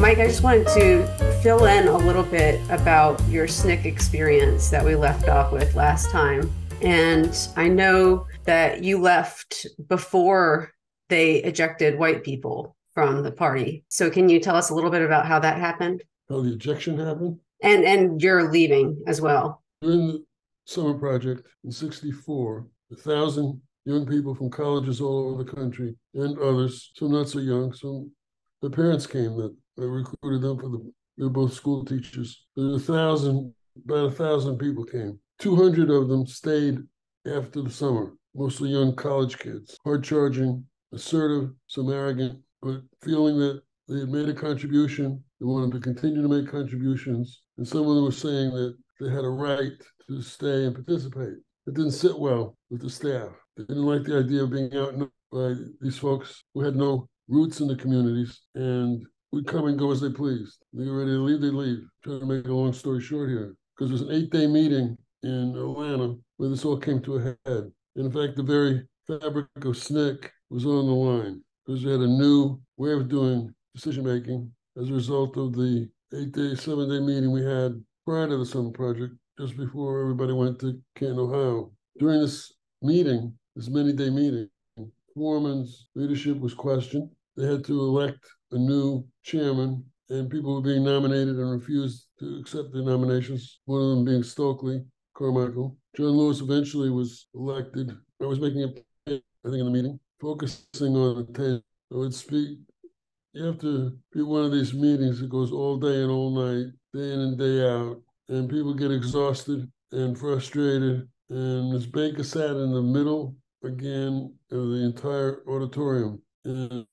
Mike, I just wanted to fill in a little bit about your SNCC experience that we left off with last time. And I know that you left before they ejected white people from the party. So can you tell us a little bit about how that happened? How the ejection happened? And you're leaving as well. During the summer project in '64, 1,000 young people from colleges all over the country and others, some not so young, some their parents came that recruited them for they were both school teachers. There were about 1,000 people came. 200 of them stayed after the summer, mostly young college kids, hard charging, assertive, some arrogant, but feeling that they had made a contribution. They wanted to continue to make contributions. And some of them were saying that they had a right to stay and participate. It didn't sit well with the staff. They didn't like the idea of being out by these folks who had no roots in the communities and would come and go as they pleased. They were ready to leave, they leave. Trying to make a long story short here, because there's an 8-day meeting in Atlanta where this all came to a head. And in fact, the very fabric of SNCC was on the line because we had a new way of doing decision making as a result of the 8-day, 7-day meeting we had prior to the summer project, just before everybody went to Canton, Ohio. During this meeting, this many-day meeting, Foreman's leadership was questioned. They had to elect a new chairman, and people were being nominated and refused to accept their nominations, one of them being Stokely Carmichael. John Lewis eventually was elected. I was making a point, I think, in the meeting, focusing on attention. I would speak. You have to be one of these meetings that goes all day and all night, day in and day out, and people get exhausted and frustrated. And Ms. Baker sat in the middle again of the entire auditorium. And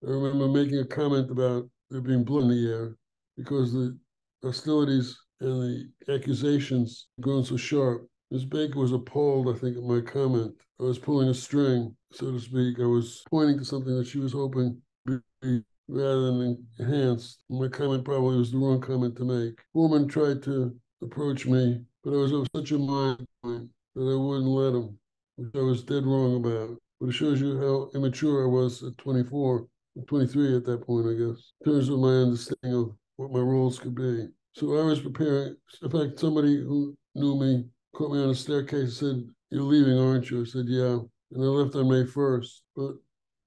I remember making a comment about there being blood in the air because the hostilities and the accusations going so sharp. Ms. Baker was appalled, I think, at my comment. I was pulling a string, so to speak. I was pointing to something that she was hoping would be rather than enhanced. My comment probably was the wrong comment to make. Foreman tried to approach me, but I was of such a mind that I wouldn't let him, which I was dead wrong about. But it shows you how immature I was at 24, 23 at that point, I guess, in terms of my understanding of what my roles could be. So I was preparing. In fact, somebody who knew me caught me on a staircase and said, "You're leaving, aren't you?" I said, "Yeah." And I left on May 1st. But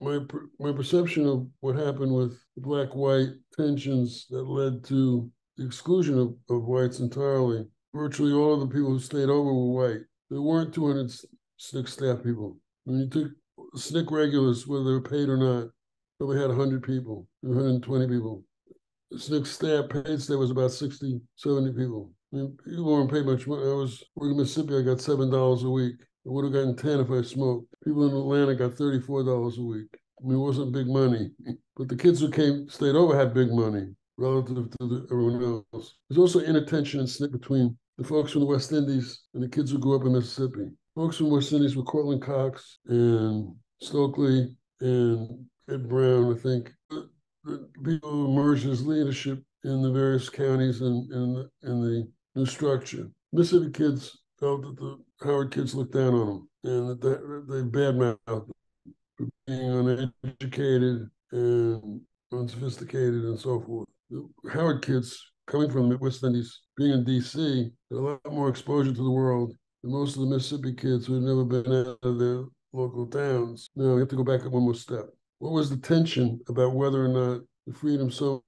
my perception of what happened with the black-white tensions that led to the exclusion of whites entirely, virtually all of the people who stayed over were white. There weren't 200 SNCC staff people. When you took SNCC regulars, whether they were paid or not, probably had 100 people, 120 people. The SNCC staff, paid staff was about 60, 70 people. I mean, people weren't paid much money. I was working in Mississippi, I got $7 a week. I would have gotten 10 if I smoked. People in Atlanta got $34 a week. I mean, it wasn't big money. But the kids who stayed over had big money relative to everyone else. There's also inattention and SNCC between the folks from the West Indies and the kids who grew up in Mississippi. Folks from West Indies were Cortland Cox and Stokely and Ed Brown, I think. The people who emerged as leadership in the various counties and in the new structure. Mississippi kids felt that the Howard kids looked down on them and that they badmouthed them for being uneducated and unsophisticated and so forth. The Howard kids coming from the West Indies, being in D.C., had a lot more exposure to the world than most of the Mississippi kids who had never been out of their local towns. Now, we have to go back one more step. What was the tension about whether or not the Freedom Summer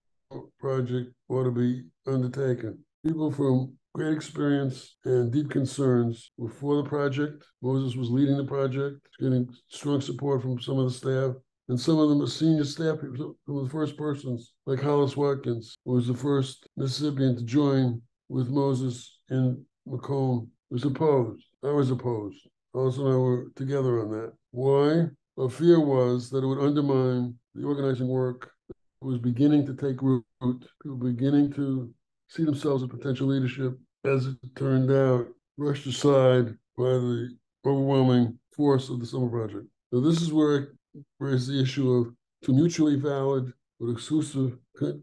Project ought to be undertaken? People from great experience and deep concerns were for the project. Moses was leading the project, getting strong support from some of the staff. And some of them were senior staff people, some of the first persons, like Hollis Watkins, who was the first Mississippian to join with Moses in Macomb, was opposed. I was opposed. Hollis and I were together on that. Why? Our fear was that it would undermine the organizing work that was beginning to take root, people beginning to see themselves as potential leadership, as it turned out, brushed aside by the overwhelming force of the Summer Project. So this is where I raise the issue of two mutually valid but exclusive,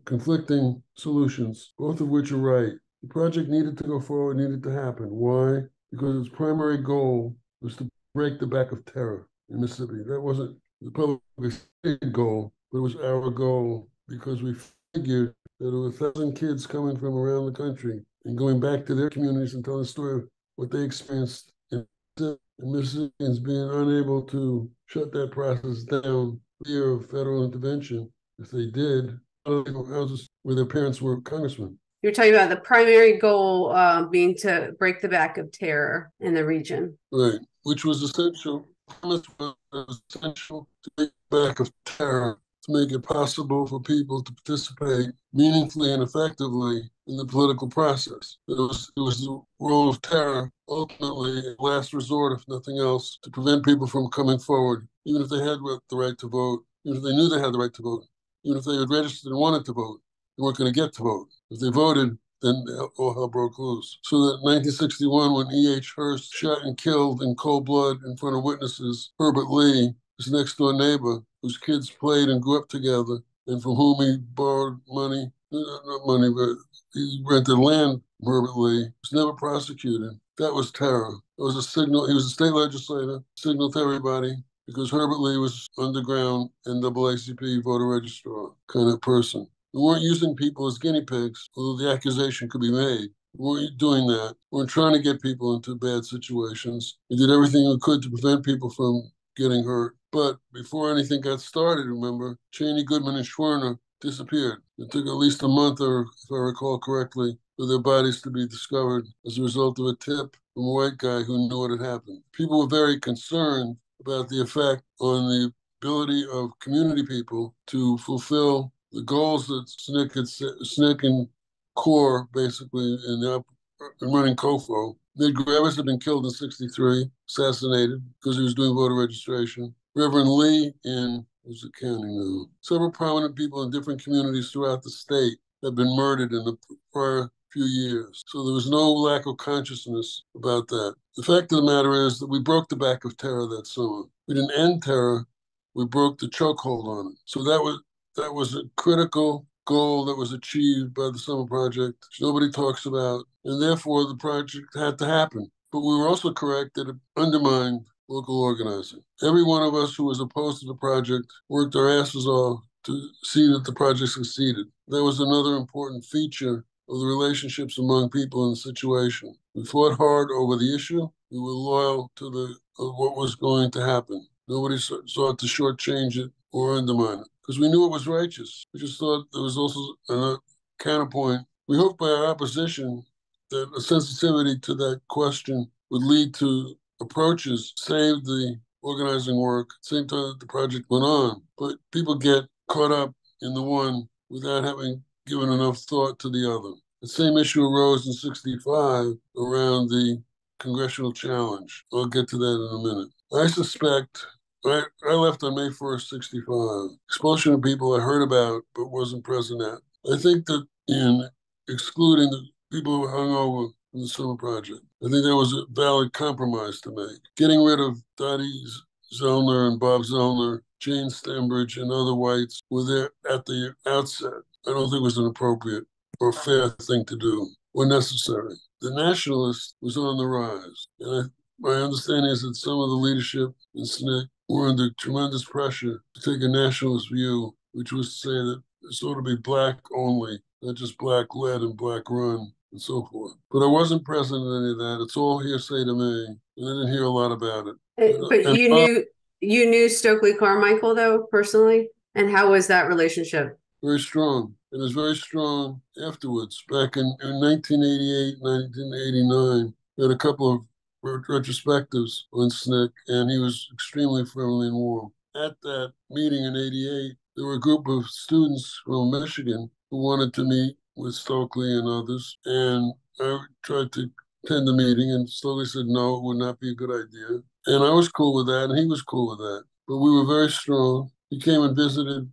conflicting solutions, both of which are right. The project needed to go forward, needed to happen. Why? Because its primary goal was to break the back of terror in Mississippi. That wasn't the public goal, but it was our goal because we figured that there were 1,000 kids coming from around the country and going back to their communities and telling the story of what they experienced in Mississippians being unable to shut that process down, fear of federal intervention. If they did, houses where their parents were congressmen. You're talking about the primary goal being to break the back of terror in the region. Right, which was essential. Was essential to break the back of terror, to make it possible for people to participate meaningfully and effectively in the political process. It was the role of terror, ultimately, a last resort, if nothing else, to prevent people from coming forward, even if they had the right to vote, even if they knew they had the right to vote, even if they had registered and wanted to vote, they weren't going to get to vote. If they voted, then all hell broke loose. So that 1961, when E.H. Hurst shot and killed in cold blood in front of witnesses Herbert Lee, his next door neighbor, whose kids played and grew up together, and from whom he borrowed money, not money, but he rented land from Herbert Lee, was never prosecuted. That was terror. It was a signal. He was a state legislator, signal to everybody, because Herbert Lee was underground NAACP voter registrar kind of person. We weren't using people as guinea pigs, although the accusation could be made. We weren't doing that. We weren't trying to get people into bad situations. We did everything we could to prevent people from getting hurt. But before anything got started, remember, Cheney, Goodman, and Schwerner disappeared. It took at least a month, or if I recall correctly, for their bodies to be discovered as a result of a tip from a white guy who knew what had happened. People were very concerned about the effect on the ability of community people to fulfill the goals that SNCC and CORE, basically, in running COFO. Ned Gravis had been killed in 1963, assassinated because he was doing voter registration. Reverend Lee in, who's the county now? Several prominent people in different communities throughout the state had been murdered in the prior few years. So there was no lack of consciousness about that. The fact of the matter is that we broke the back of terror that summer. We didn't end terror, we broke the chokehold on it. So that was a critical goal that was achieved by the Summer Project, which nobody talks about, and therefore the project had to happen. But we were also correct that it undermined local organizing. Every one of us who was opposed to the project worked our asses off to see that the project succeeded. That was another important feature of the relationships among people in the situation. We fought hard over the issue. We were loyal to what was going to happen. Nobody sought to shortchange it or undermine it, because we knew it was righteous. We just thought there was also a counterpoint. We hoped by our opposition that a sensitivity to that question would lead to approaches, save the organizing work, at the same time that the project went on. But people get caught up in the one without having given enough thought to the other. The same issue arose in 1965 around the congressional challenge. I'll get to that in a minute. I suspect I left on May 1st, 1965. Expulsion of people I heard about but wasn't present at. I think that in excluding the people who hung over from the Summer Project, I think that was a valid compromise to make. Getting rid of Dottie Zellner and Bob Zellner, Jane Stembridge, and other whites were there at the outset. I don't think it was an appropriate or fair thing to do or necessary. The nationalist was on the rise. And my understanding is that some of the leadership in SNCC were under tremendous pressure to take a nationalist view, which was to say that it ought to be black only, not just black led and black run and so forth. But I wasn't present in any of that. It's all hearsay to me, and I didn't hear a lot about it. But you knew Stokely Carmichael though personally, and how was that relationship? Very strong. It was very strong afterwards. Back in 1988, 1989, we had a couple of retrospectives on SNCC, and he was extremely friendly and warm. At that meeting in '88, there were a group of students from Michigan who wanted to meet with Stokely and others, and I tried to attend the meeting, and Stokely said no, it would not be a good idea. And I was cool with that, and he was cool with that. But we were very strong. He came and visited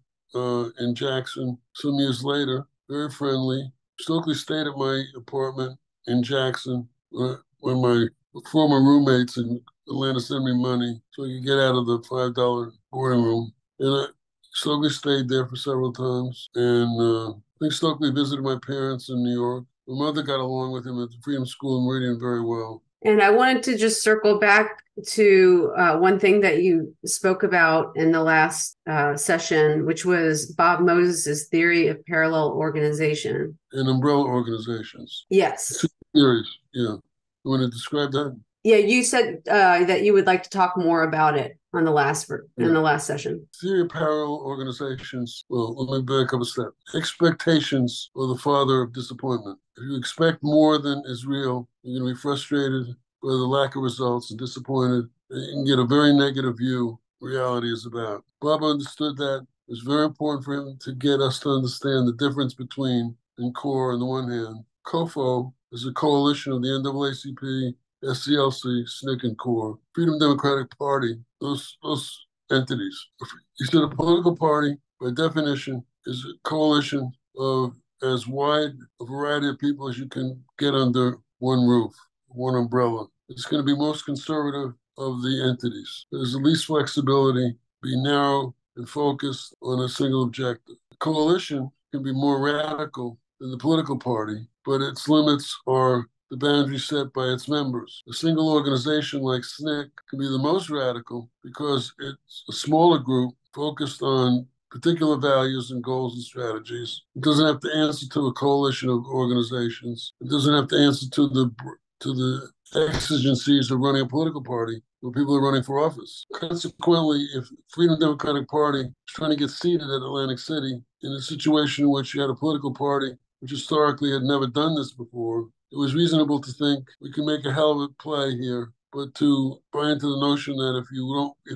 in Jackson some years later, very friendly. Stokely stayed at my apartment in Jackson when my former roommates in Atlanta sent me money so I could get out of the $5 boarding room. And Stokely stayed there for several times. And I think Stokely visited my parents in New York. My mother got along with him at the Freedom School in Meridian very well. And I wanted to just circle back to one thing that you spoke about in the last session, which was Bob Moses' theory of parallel organization. And umbrella organizations. Two Yes. theories, yeah. You want to describe that? Yeah, you said that you would like to talk more about it on the last in Yeah. the last session. Theory of parallel organizations. Well, let me back up a step. Expectations are the father of disappointment. If you expect more than is real, you're going to be frustrated by the lack of results and disappointed. And you can get a very negative view reality is about. Bob understood that. It was very important for him to get us to understand the difference between and core on the one hand. COFO is a coalition of the NAACP, SCLC, SNCC, and CORE, Freedom Democratic Party. Those entities. You said a political party, by definition, is a coalition of as wide a variety of people as you can get under one roof, one umbrella. It's going to be most conservative of the entities. There's the least flexibility, be narrow and focused on a single objective. The coalition can be more radical than the political party, but its limits are the boundary set by its members. A single organization like SNCC can be the most radical because it's a smaller group focused on particular values and goals and strategies. It doesn't have to answer to a coalition of organizations. It doesn't have to answer to the exigencies of running a political party where people are running for office. Consequently, if Freedom Democratic Party is trying to get seated at Atlantic City in a situation in which you had a political party which historically had never done this before, it was reasonable to think we can make a hell of a play here. But to buy into the notion that if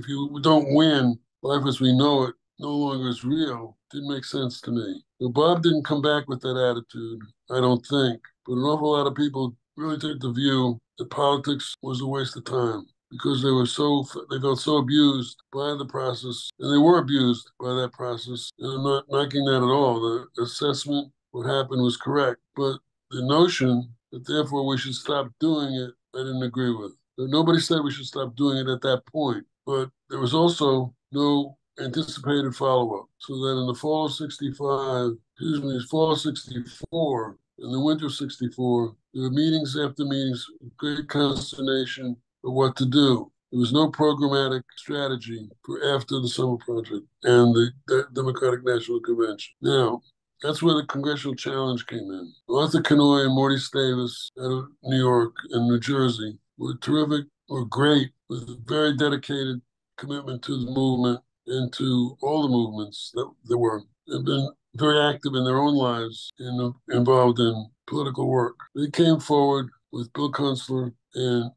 you don't win, life as we know it no longer is real, didn't make sense to me. Well, Bob didn't come back with that attitude, I don't think. But an awful lot of people really took the view that politics was a waste of time because they felt so abused by the process, and they were abused by that process. And I'm not knocking that at all. The assessment, what happened was correct, but the notion that therefore we should stop doing it, I didn't agree with. Nobody said we should stop doing it at that point, but there was also no anticipated follow-up. So that in the fall of 65, excuse me, fall of 64, in the winter of 64, there were meetings after meetings, great consternation of what to do. There was no programmatic strategy for after the summer project and the Democratic National Convention. Now, that's where the congressional challenge came in. Arthur Kanoy and Morty Stavis out of New York and New Jersey were terrific, were great, with a very dedicated commitment to the movement and to all the movements that there were. They've been very active in their own lives and involved in political work. They came forward with Bill Kunstler and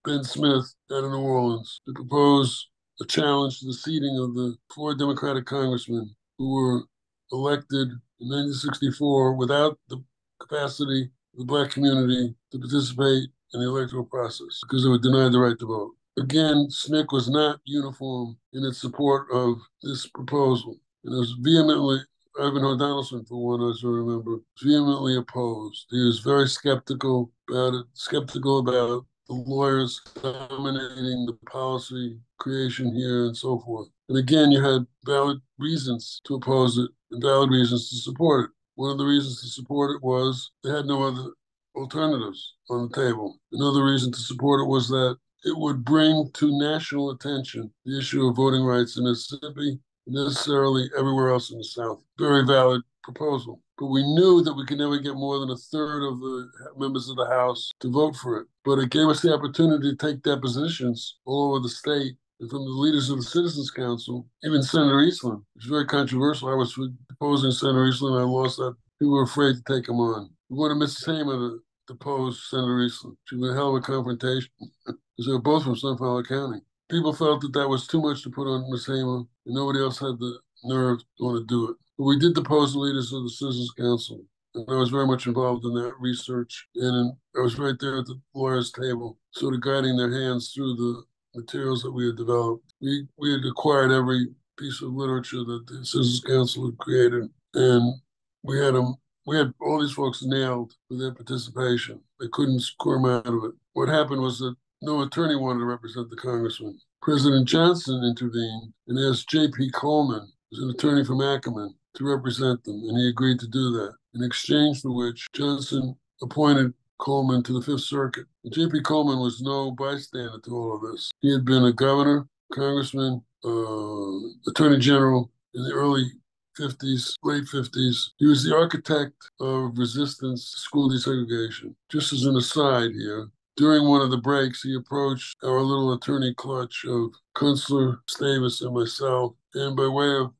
Ben Smith out of New Orleans to propose a challenge to the seating of the 4 Democratic congressmen who were elected in 1964 without the capacity of the Black community to participate in the electoral process because they were denied the right to vote. Again, SNCC was not uniform in its support of this proposal. And it was vehemently, Ivanhoe Donaldson, for one, as I remember, vehemently opposed. He was very skeptical about it, skeptical about the lawyers dominating the policy creation here and so forth. And again, you had valid reasons to oppose it and valid reasons to support it. One of the reasons to support it was they had no other alternatives on the table. Another reason to support it was that it would bring to national attention the issue of voting rights in Mississippi, necessarily everywhere else in the South. Very valid proposal. But we knew that we could never get more than a third of the members of the House to vote for it. But it gave us the opportunity to take depositions all over the state and from the leaders of the Citizens Council, even Senator Eastland. It was very controversial. I was opposing Senator Eastland. I lost that. People were afraid to take him on. We wanted Mrs. Hamer to depose Senator Eastland. She was a hell of a confrontation because they were both from Sunflower County. People felt that that was too much to put on Miss Hamer, and nobody else had the nerve to want to do it. But we did depose the leaders of the Citizens Council, and I was very much involved in that research. And I was right there at the lawyers' table, sort of guiding their hands through the materials that we had developed. We had acquired every piece of literature that the Citizens Council had created, and we had them. We had all these folks nailed for their participation. They couldn't squirm out of it. What happened was that no attorney wanted to represent the congressman. President Johnson intervened and asked J.P. Coleman, who's an attorney from Ackerman, to represent them, and he agreed to do that. In exchange for which, Johnson appointed Coleman to the Fifth Circuit. J.P. Coleman was no bystander to all of this. He had been a governor, congressman, attorney general in the early 50s, late 50s. He was the architect of resistance to school desegregation. Just as an aside here, during one of the breaks, he approached our little attorney clutch of Kunstler, Stavis, and myself, and by way of,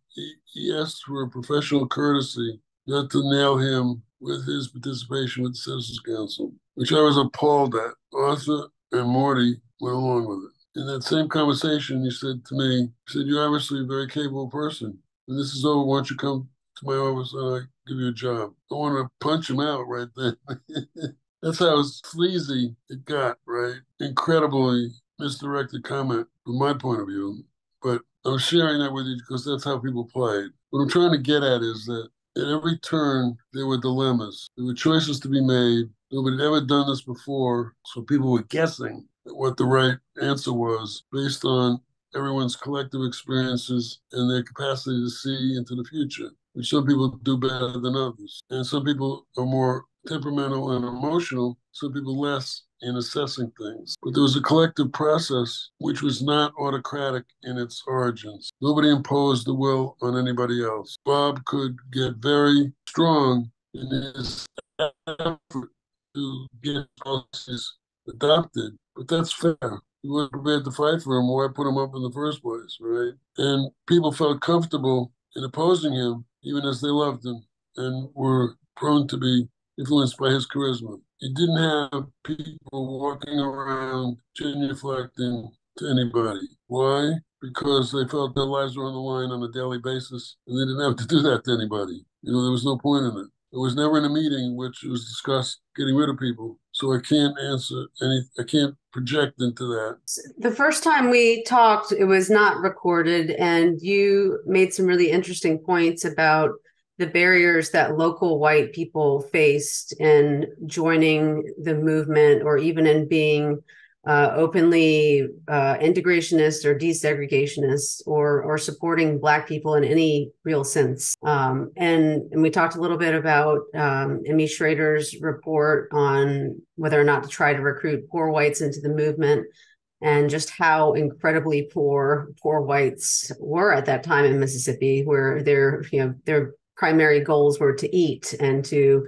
he asked for a professional courtesy not to nail him with his participation with the Citizens Council, which I was appalled at. Arthur and Morty went along with it. In that same conversation, he said to me, he said, "You're obviously a very capable person. When this is over, why don't you come to my office and I give you a job?" I wanted to punch him out right then. That's how sleazy it got, right? Incredibly misdirected comment from my point of view. But I'm sharing that with you because that's how people played. What I'm trying to get at is that at every turn, there were dilemmas. There were choices to be made. Nobody had ever done this before, so people were guessing at what the right answer was based on everyone's collective experiences and their capacity to see into the future, which some people do better than others. And some people are more temperamental and emotional, some people less in assessing things. But there was a collective process which was not autocratic in its origins. Nobody imposed the will on anybody else. Bob could get very strong in his effort to get policies adopted, but that's fair. He wasn't prepared to fight for him, why put him up in the first place, right? And people felt comfortable in opposing him, even as they loved him and were prone to be influenced by his charisma. He didn't have people walking around genuflecting to anybody. Why? Because they felt their lives were on the line on a daily basis, and they didn't have to do that to anybody. There was no point in it. It was never in a meeting which was discussed getting rid of people. So I can't I can't project into that. The first time we talked, it was not recorded, and you made some really interesting points about the barriers that local white people faced in joining the movement or even in being openly integrationist or desegregationist or supporting Black people in any real sense. And we talked a little bit about Emmy Schrader's report on whether or not to try to recruit poor whites into the movement and just how incredibly poor whites were at that time in Mississippi, where their primary goals were to eat and to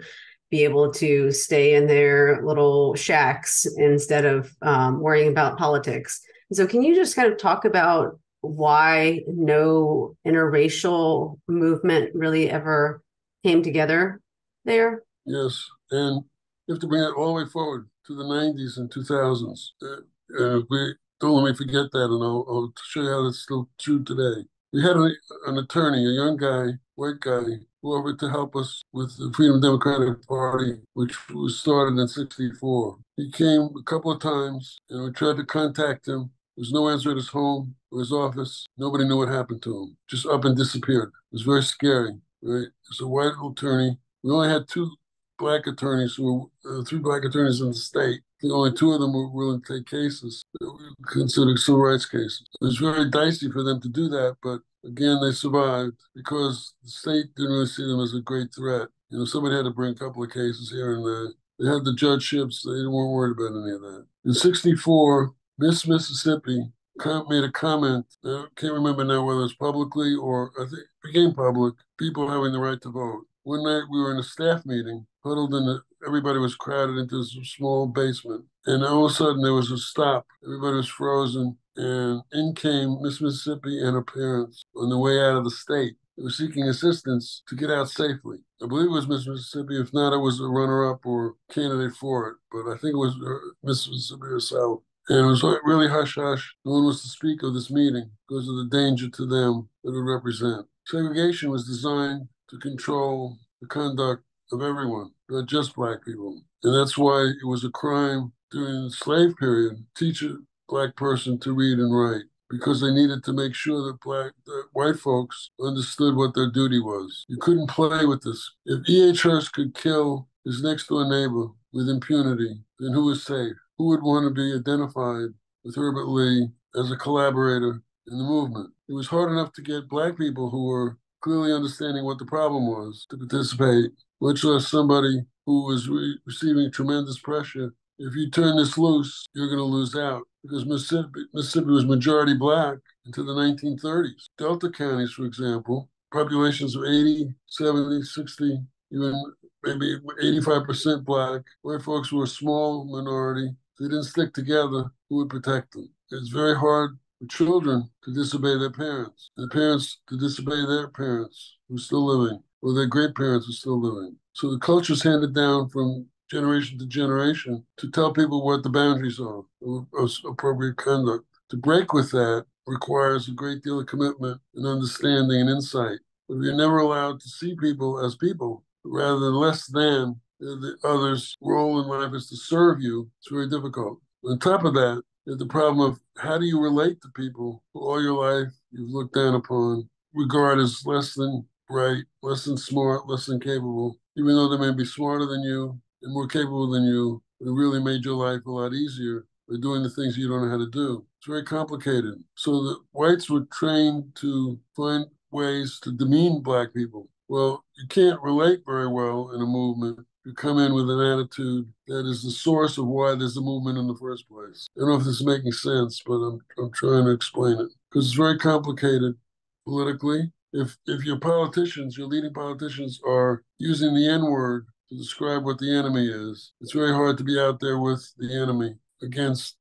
be able to stay in their little shacks instead of worrying about politics. So can you just kind of talk about why no interracial movement really ever came together there? Yes, and you have to bring it all the way forward to the 90s and 2000s. We don't let me forget that, and I'll show you how that's still true today. We had an attorney, a young guy, white guy, who offered to help us with the Freedom Democratic Party, which was started in '64. He came a couple of times, and we tried to contact him. There was no answer at his home or his office. Nobody knew what happened to him. Just up and disappeared. It was very scary, right? It's a white attorney. We only had two Black attorneys three Black attorneys in the state. I think only two of them were willing to take cases that we considered civil rights cases. It was very dicey for them to do that, but again, they survived because the state didn't really see them as a great threat. Somebody had to bring a couple of cases here and there. They had the judgeships. They weren't worried about any of that. In '64, Miss Mississippi made a comment. I can't remember now whether it was publicly or I think it became public, people having the right to vote. One night we were in a staff meeting, huddled everybody was crowded into this small basement. And all of a sudden there was a stop. Everybody was frozen. And in came Miss Mississippi and her parents on the way out of the state. They were seeking assistance to get out safely. I believe it was Miss Mississippi. If not, it was a runner-up or candidate for it. But I think it was Miss Mississippi herself. And it was really hush-hush. No one was to speak of this meeting because of the danger to them that it would represent. Segregation was designed to control the conduct of everyone, not just Black people. And that's why it was a crime during the slave period to teach a Black person to read and write, because they needed to make sure that white folks understood what their duty was. You couldn't play with this. If E.H. Hurst could kill his next-door neighbor with impunity, then who was safe? Who would want to be identified with Herbert Lee as a collaborator in the movement? It was hard enough to get Black people who were clearly understanding what the problem was to participate, much less somebody who was receiving tremendous pressure. If you turn this loose, you're going to lose out because Mississippi was majority black into the 1930s. Delta counties, for example, populations of 80, 70, 60, even maybe 85% black. White folks were a small minority. If they didn't stick together, who would protect them? It's very hard for children to disobey their parents, and parents to disobey their parents who are still living, or their great parents who are still living. So the culture is handed down from generation to generation to tell people what the boundaries are of appropriate conduct. To break with that requires a great deal of commitment and understanding and insight. But if you're never allowed to see people as people, rather than less than, the others' role in life is to serve you, it's very difficult. On top of that, the problem of how do you relate to people who all your life you've looked down upon, regard as less than bright, less than smart, less than capable, even though they may be smarter than you and more capable than you, it really made your life a lot easier by doing the things you don't know how to do. It's very complicated. So the whites were trained to find ways to demean black people. Well, you can't relate very well in a movement. You come in with an attitude that is the source of why there's a movement in the first place. I don't know if this is making sense, but I'm trying to explain it because it's very complicated politically. If your politicians, your leading politicians, are using the N-word to describe what the enemy is, it's very hard to be out there with the enemy against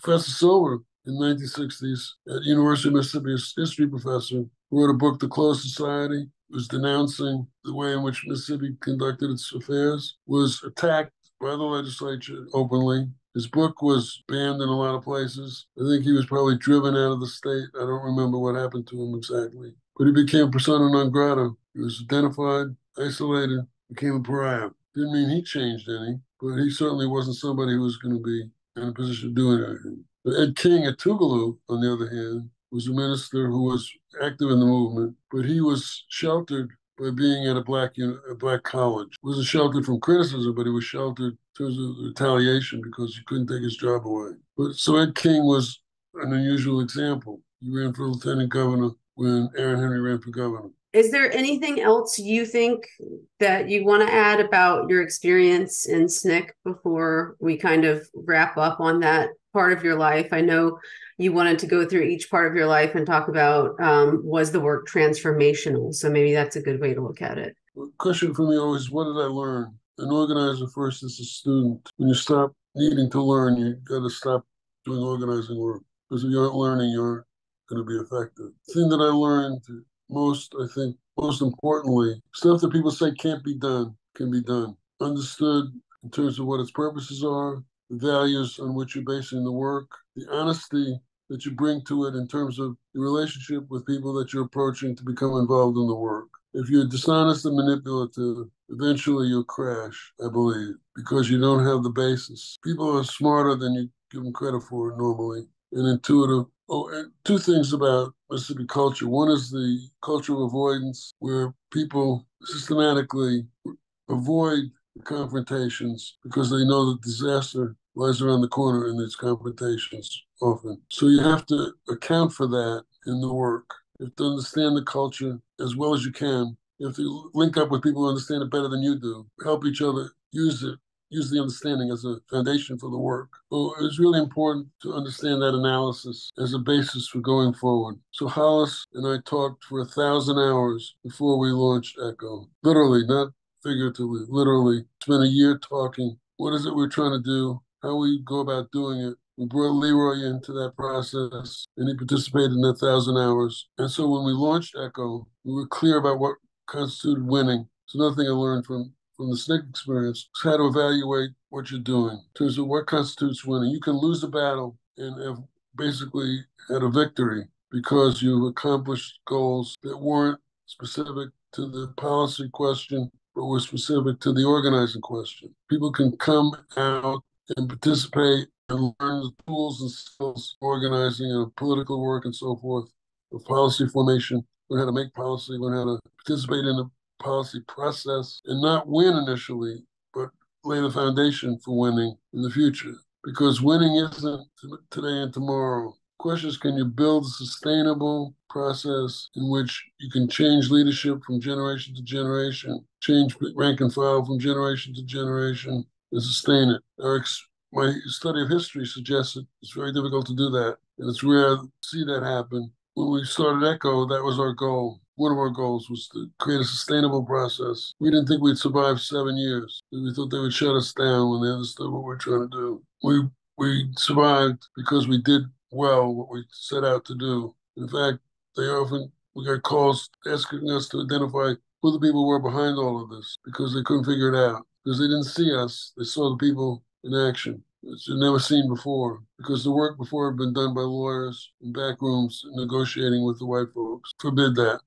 Professor Silver in the 1960s at University of Mississippi, a history professor, who wrote a book, The Closed Society, was denouncing the way in which Mississippi conducted its affairs, was attacked by the legislature openly. His book was banned in a lot of places. I think he was probably driven out of the state. I don't remember what happened to him exactly. But he became persona non grata. He was identified, isolated, became a pariah. Didn't mean he changed any, but he certainly wasn't somebody who was going to be in a position of doing anything. But Ed King at Tougaloo, on the other hand, was a minister who was active in the movement, but he was sheltered by being at a black college. He wasn't sheltered from criticism, but he was sheltered in terms of retaliation because he couldn't take his job away. But so Ed King was an unusual example. He ran for lieutenant governor when Aaron Henry ran for governor. Is there anything else you think that you want to add about your experience in SNCC before we kind of wrap up on that part of your life? I know you wanted to go through each part of your life and talk about was the work transformational? So maybe that's a good way to look at it. The question for me always, what did I learn? An organizer first as a student. When you stop needing to learn, you got to stop doing organizing work. Because if you aren't learning, you aren't going to be effective. The thing that I learned most, I think, most importantly, stuff that people say can't be done can be done. Understood in terms of what its purposes are, the values on which you're basing the work, the honesty that you bring to it in terms of your relationship with people that you're approaching to become involved in the work. If you're dishonest and manipulative, eventually you'll crash, I believe, because you don't have the basis. People are smarter than you give them credit for normally and intuitive. Oh, and two things about Mississippi culture. One is the culture of avoidance, where people systematically avoid confrontations because they know that disaster lies around the corner in these confrontations often. So you have to account for that in the work. You have to understand the culture as well as you can. You have to link up with people who understand it better than you do, help each other use the understanding as a foundation for the work. So it's really important to understand that analysis as a basis for going forward. So Hollis and I talked for 1,000 hours before we launched ECHO. Literally, not figuratively, literally. Spent a year talking. What is it we're trying to do? How we go about doing it? We brought Leroy into that process, and he participated in that 1,000 hours. And so when we launched ECHO, we were clear about what constituted winning. It's another thing I learned from the SNCC experience is how to evaluate what you're doing in terms of what constitutes winning. You can lose a battle and have basically had a victory because you've accomplished goals that weren't specific to the policy question, but were specific to the organizing question. People can come out and participate and learn the tools and skills of organizing and political work and so forth, of policy formation, learn how to make policy, learn how to participate in the policy process and not win initially, but lay the foundation for winning in the future. Because winning isn't today and tomorrow. question is, can you build a sustainable process in which you can change leadership from generation to generation, change rank and file from generation to generation, and sustain it? My study of history suggests that it's very difficult to do that, and it's rare to see that happen. When we started ECHO, that was our goal. One of our goals was to create a sustainable process. We didn't think we'd survive 7 years. We thought they would shut us down when they understood what we were trying to do. We survived because we did well what we set out to do. In fact, we got calls asking us to identify who the people were behind all of this because they couldn't figure it out. Because they didn't see us, they saw the people in action, which they'd never seen before. Because the work before had been done by lawyers in back rooms negotiating with the white folks. Forbid that.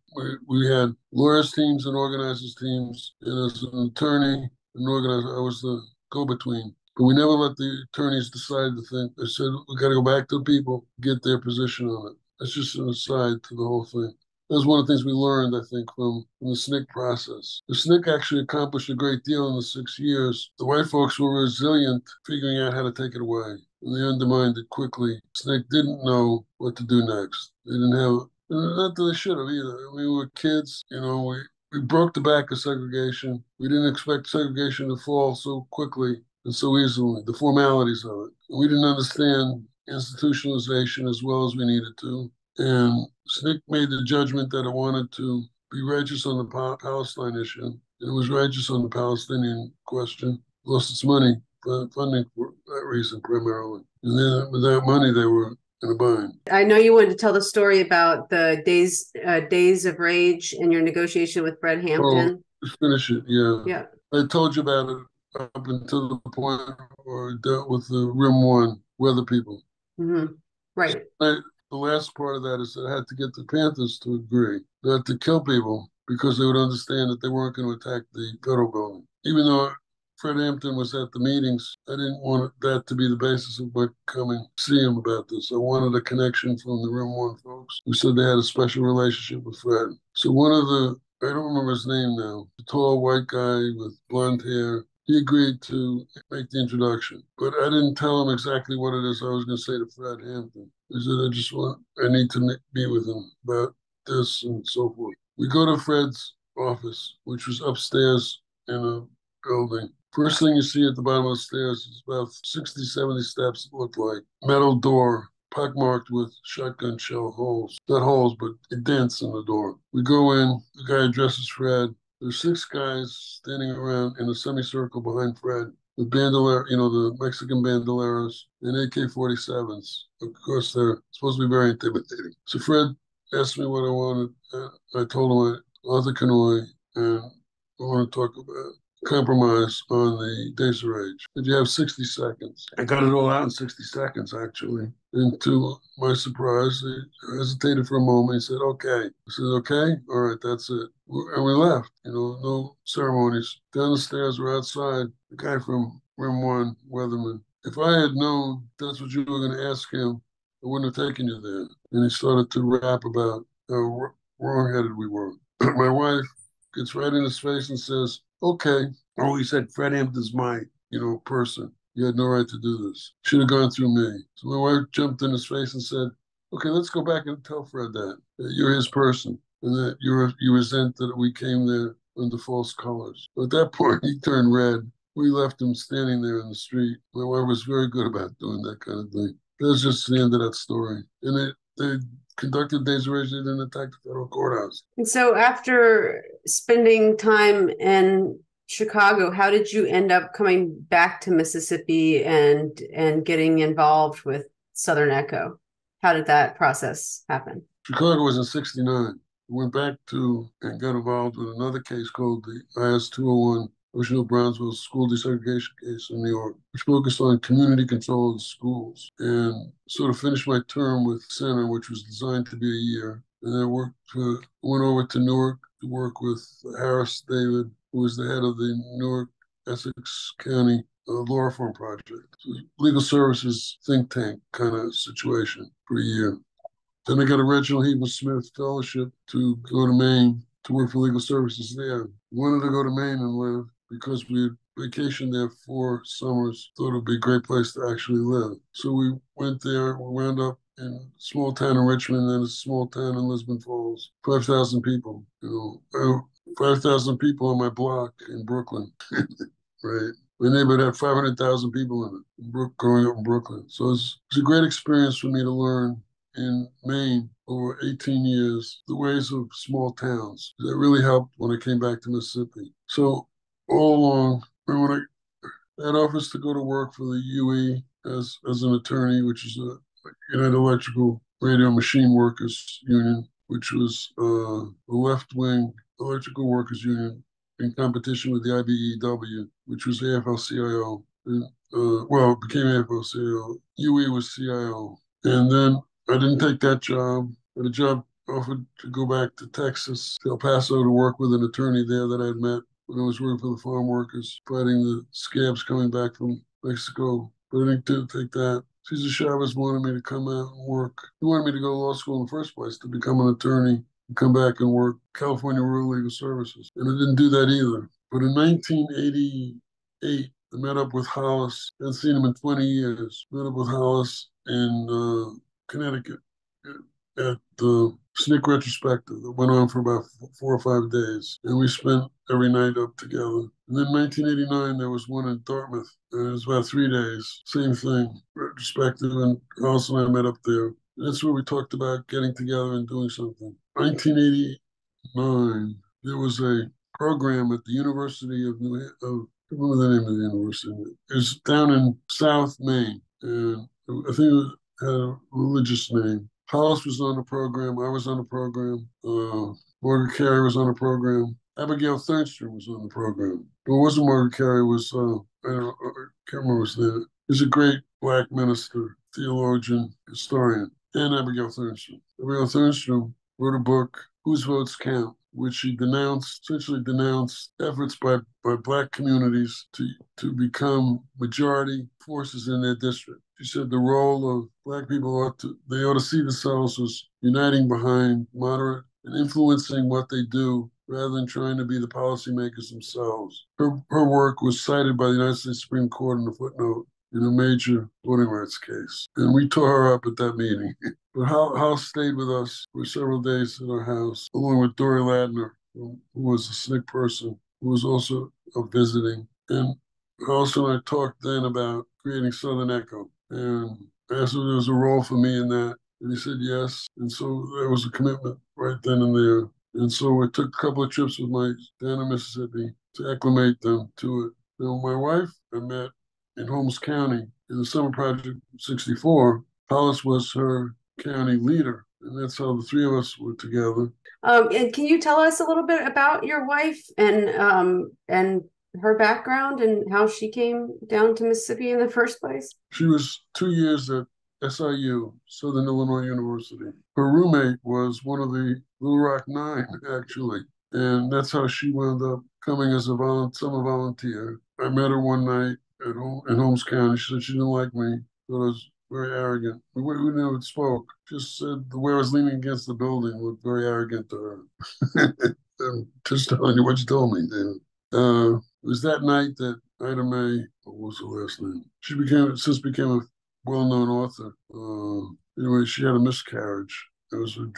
We had lawyers teams and organizers teams, and as an attorney and organizer, I was the go-between. But we never let the attorneys decide the thing. They said, we got to go back to the people, get their position on it. That's just an aside to the whole thing. That was one of the things we learned, I think, from the SNCC process. The SNCC actually accomplished a great deal in the 6 years. The white folks were resilient, figuring out how to take it away, and they undermined it quickly. SNCC didn't know what to do next. They didn't have, not that they should have either. I mean, we were kids, we broke the back of segregation. We didn't expect segregation to fall so quickly and so easily, the formalities of it. We didn't understand institutionalization as well as we needed to. And SNCC made the judgment that it wanted to be righteous on the Palestine issue. It was righteous on the Palestinian question. It lost its money, funding for that reason primarily. And then without money, they were in a bind. I know you wanted to tell the story about the days of rage and your negotiation with Fred Hampton. Oh, finish it, yeah. Yeah. I told you about it up until the point where I dealt with the Rim 1 weather people. Mm-hmm. Right. The last part of that is that I had to get the Panthers to agree not to kill people because they would understand that they weren't going to attack the federal building. Even though Fred Hampton was at the meetings, I didn't want that to be the basis of my coming to see him about this. I wanted a connection from the Rim 1 folks who said they had a special relationship with Fred. So one of I don't remember his name now, the tall white guy with blonde hair, he agreed to make the introduction. But I didn't tell him exactly what it is I was going to say to Fred Hampton. I said, I need to meet with him about this and so forth. We go to Fred's office, which was upstairs in a building. First thing you see at the bottom of the stairs is about 60, 70 steps, it looked like. Metal door, pockmarked with shotgun shell holes. Not holes, but dents in the door. We go in, the guy addresses Fred. There's 6 guys standing around in a semicircle behind Fred with the Mexican bandoleros and AK-47s. Of course, they're supposed to be very intimidating. So Fred asked me what I wanted. I told him Arthur Kanoy, and I want to talk about compromise on the days of rage. Did you have 60 seconds? I got it all out in 60 seconds, actually. And to my surprise, he hesitated for a moment. He said, okay. I said, okay? All right, that's it. And we left, no ceremonies. Down the stairs, we're outside. The guy from Rim 1, Weatherman. If I had known that's what you were going to ask him, I wouldn't have taken you there. And he started to rap about how wrong-headed we were. My wife gets right in his face and says, okay. Oh, he said, Fred Hampton's my, person. You had no right to do this. Should have gone through me. So my wife jumped in his face and said, okay, let's go back and tell Fred that you're his person and that you resent that we came there under false colors. But at that point, he turned red. We left him standing there in the street. My wife was very good about doing that kind of thing. That's just the end of that story. And they conducted days of rage. They didn't attack the federal courthouse. And so after spending time in Chicago, how did you end up coming back to Mississippi and getting involved with Southern Echo? How did that process happen? Chicago was in '69. We went back and got involved with another case called the IS-201, Ocean Hill-Brownsville school desegregation case in New York, which focused on community control of the schools. And sort of finished my term with Center, which was designed to be a year. And then went over to Newark to work with Harris David, who was the head of the Newark Essex County Law Reform Project. Legal services think tank kind of situation for a year. Then I got a Reginald Heaton Smith Fellowship to go to Maine to work for legal services there. Wanted to go to Maine and live because we had vacationed there 4 summers, thought it would be a great place to actually live. So we went there, we wound up in a small town in Richmond and a small town in Lisbon Falls. 5,000 people, 5,000 people on my block in Brooklyn, right? My neighborhood had 500,000 people in it, growing up in Brooklyn. So it's a great experience for me to learn in Maine over 18 years, the ways of small towns. That really helped when I came back to Mississippi. So all along, when I had offers to go to work for the UE as an attorney, which is a United Electrical Radio Machine Workers Union, which was a left-wing electrical workers union in competition with the IBEW, which was AFL-CIO. Well, it became AFL-CIO. UE was CIO. And then I didn't take that job. I had a job offered to go back to Texas, to El Paso, to work with an attorney there that I'd met when I was working for the farm workers, fighting the scabs coming back from Mexico. But I didn't take that. Cesar Chavez wanted me to come out and work. He wanted me to go to law school in the first place, to become an attorney and come back and work California Rural Legal Services. And I didn't do that either. But in 1988, I met up with Hollis. I hadn't seen him in 20 years. Met up with Hollis in Connecticut at the SNCC retrospective that went on for about 4 or 5 days. And we spent every night up together. And then in 1989, there was one in Dartmouth. And it was about 3 days. Same thing, retrospective. And Hollis and I met up there. And that's where we talked about getting together and doing something. 1989, there was a program at the University of I don't remember the name of the university. It was down in South Maine. And I think it had a religious name. Hollis was on the program. I was on the program. Margaret Carey was on the program. Abigail Thernstrom was on the program. But it wasn't Margaret Carey. It was, I can't remember his name. He's a great Black minister, theologian, historian, and Abigail Thernstrom. Abigail Thernstrom wrote a book, Whose Votes Count, which she essentially denounced efforts by Black communities to become majority forces in their district. She said the role of Black people ought to see themselves as uniting behind moderate and influencing what they do rather than trying to be the policymakers themselves. Her work was cited by the United States Supreme Court in a footnote in a major voting rights case. And we tore her up at that meeting. But Hal stayed with us for several days in our house, along with Dory Ladner, who was a SNCC person, who was also visiting. And House and I talked then about creating Southern Echo. And I asked if there was a role for me in that. And he said yes. And so there was a commitment right then and there. And so I took a couple of trips with my down in Mississippi to acclimate them to it. Now, my wife I met in Holmes County in the Summer Project 64. Hollis was her county leader. And that's how the three of us were together. And can you tell us a little bit about your wife and her background and how she came down to Mississippi in the first place? She was 2 years at SIU, Southern Illinois University. Her roommate was one of the Little Rock Nine, actually. And that's how she wound up coming as a summer volunteer. I met her one night in Holmes County. She said she didn't like me, thought I was very arrogant. We never spoke. Just said the way I was leaning against the building looked very arrogant to her. I'm just telling you what you told me, David. It was that night that Ida Mae, what was her last name? She since became a well-known author. Anyway, she had a miscarriage. It was a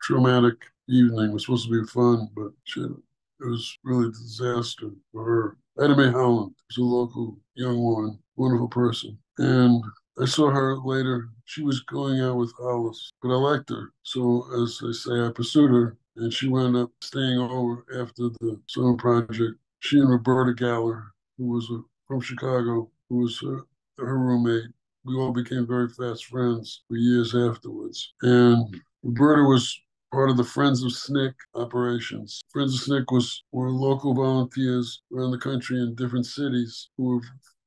traumatic evening. It was supposed to be fun, but it was really a disaster for her. Ida Mae Holland was a local young woman, wonderful person. And I saw her later. She was going out with Hollis, but I liked her. So, as I say, I pursued her, and she wound up staying over after the Summer Project. She and Roberta Galler, who was from Chicago, who was her roommate, we all became very fast friends for years afterwards. And Roberta was part of the Friends of SNCC operations. Friends of SNCC were local volunteers around the country in different cities who would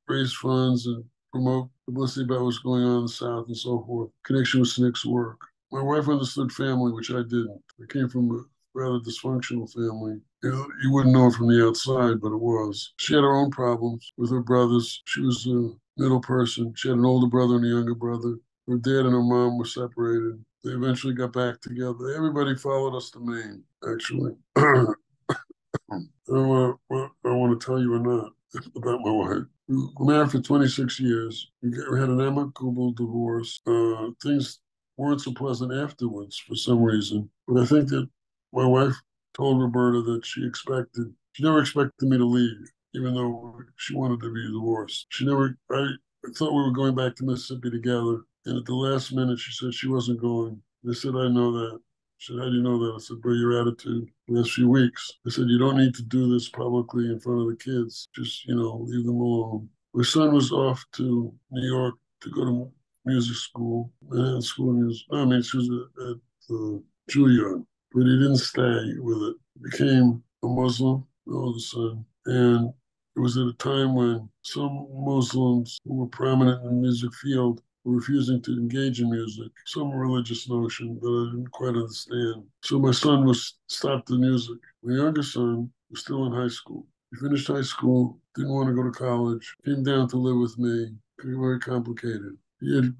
raise funds and promote publicity about what's going on in the South and so forth, connection with SNCC's work. My wife understood family, which I didn't. I came from a rather dysfunctional family. You wouldn't know it from the outside, but it was. She had her own problems with her brothers. She was a middle person. She had an older brother and a younger brother. Her dad and her mom were separated. They eventually got back together. Everybody followed us to Maine, actually. I don't know what I want to tell you or not about my wife. We were married for 26 years. We had an amicable divorce. Things weren't so pleasant afterwards for some reason. But I think that my wife told Roberta that she never expected me to leave, even though she wanted to be divorced. I thought we were going back to Mississippi together. And at the last minute, she said she wasn't going. I said, I know that. She said, how do you know that? I said, by your attitude the last few weeks. I said, you don't need to do this publicly in front of the kids. Just, leave them alone. My son was off to New York to go to music school, school of music. No, I mean, she was at Juilliard, but he didn't stay with it. He became a Muslim, my oldest son. And it was at a time when some Muslims who were prominent in the music field were refusing to engage in music, some religious notion that I didn't quite understand. So my son was stopped the music. My younger son was still in high school. He finished high school, didn't want to go to college, came down to live with me. Very complicated. He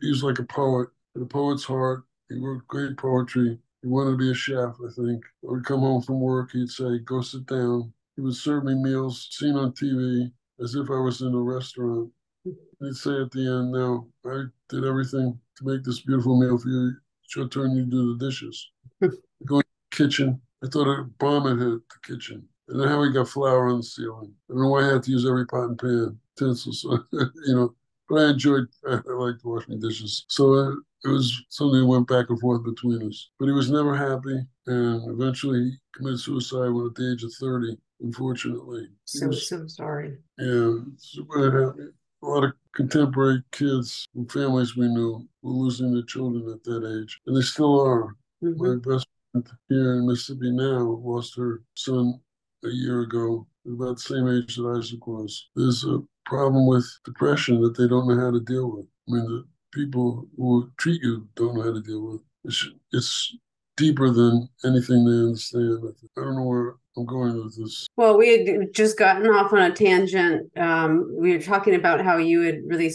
was like a poet, had a poet's heart. He wrote great poetry. He wanted to be a chef, I think. I would come home from work, he'd say, go sit down. He would serve me meals seen on TV as if I was in a restaurant. He'd say at the end, now, I did everything to make this beautiful meal for you. It's your turn, you do the dishes. Go in the kitchen. I thought a bomb had hit the kitchen. And then how he got flour on the ceiling. I don't know why I had to use every pot and pan, utensils, but I liked washing dishes. So it was something that went back and forth between us. But he was never happy. And eventually he committed suicide when at the age of 30, unfortunately. So sorry. Yeah, it's bad happening. A lot of contemporary kids and families we knew were losing their children at that age, and they still are. Mm-hmm. My best friend here in Mississippi now lost her son a year ago, about the same age that Isaac was. There's a problem with depression that they don't know how to deal with. I mean, the people who treat you don't know how to deal with. It's deeper than anything they understand. I don't know where I'm going with this. Well, we had just gotten off on a tangent. We were talking about how you had really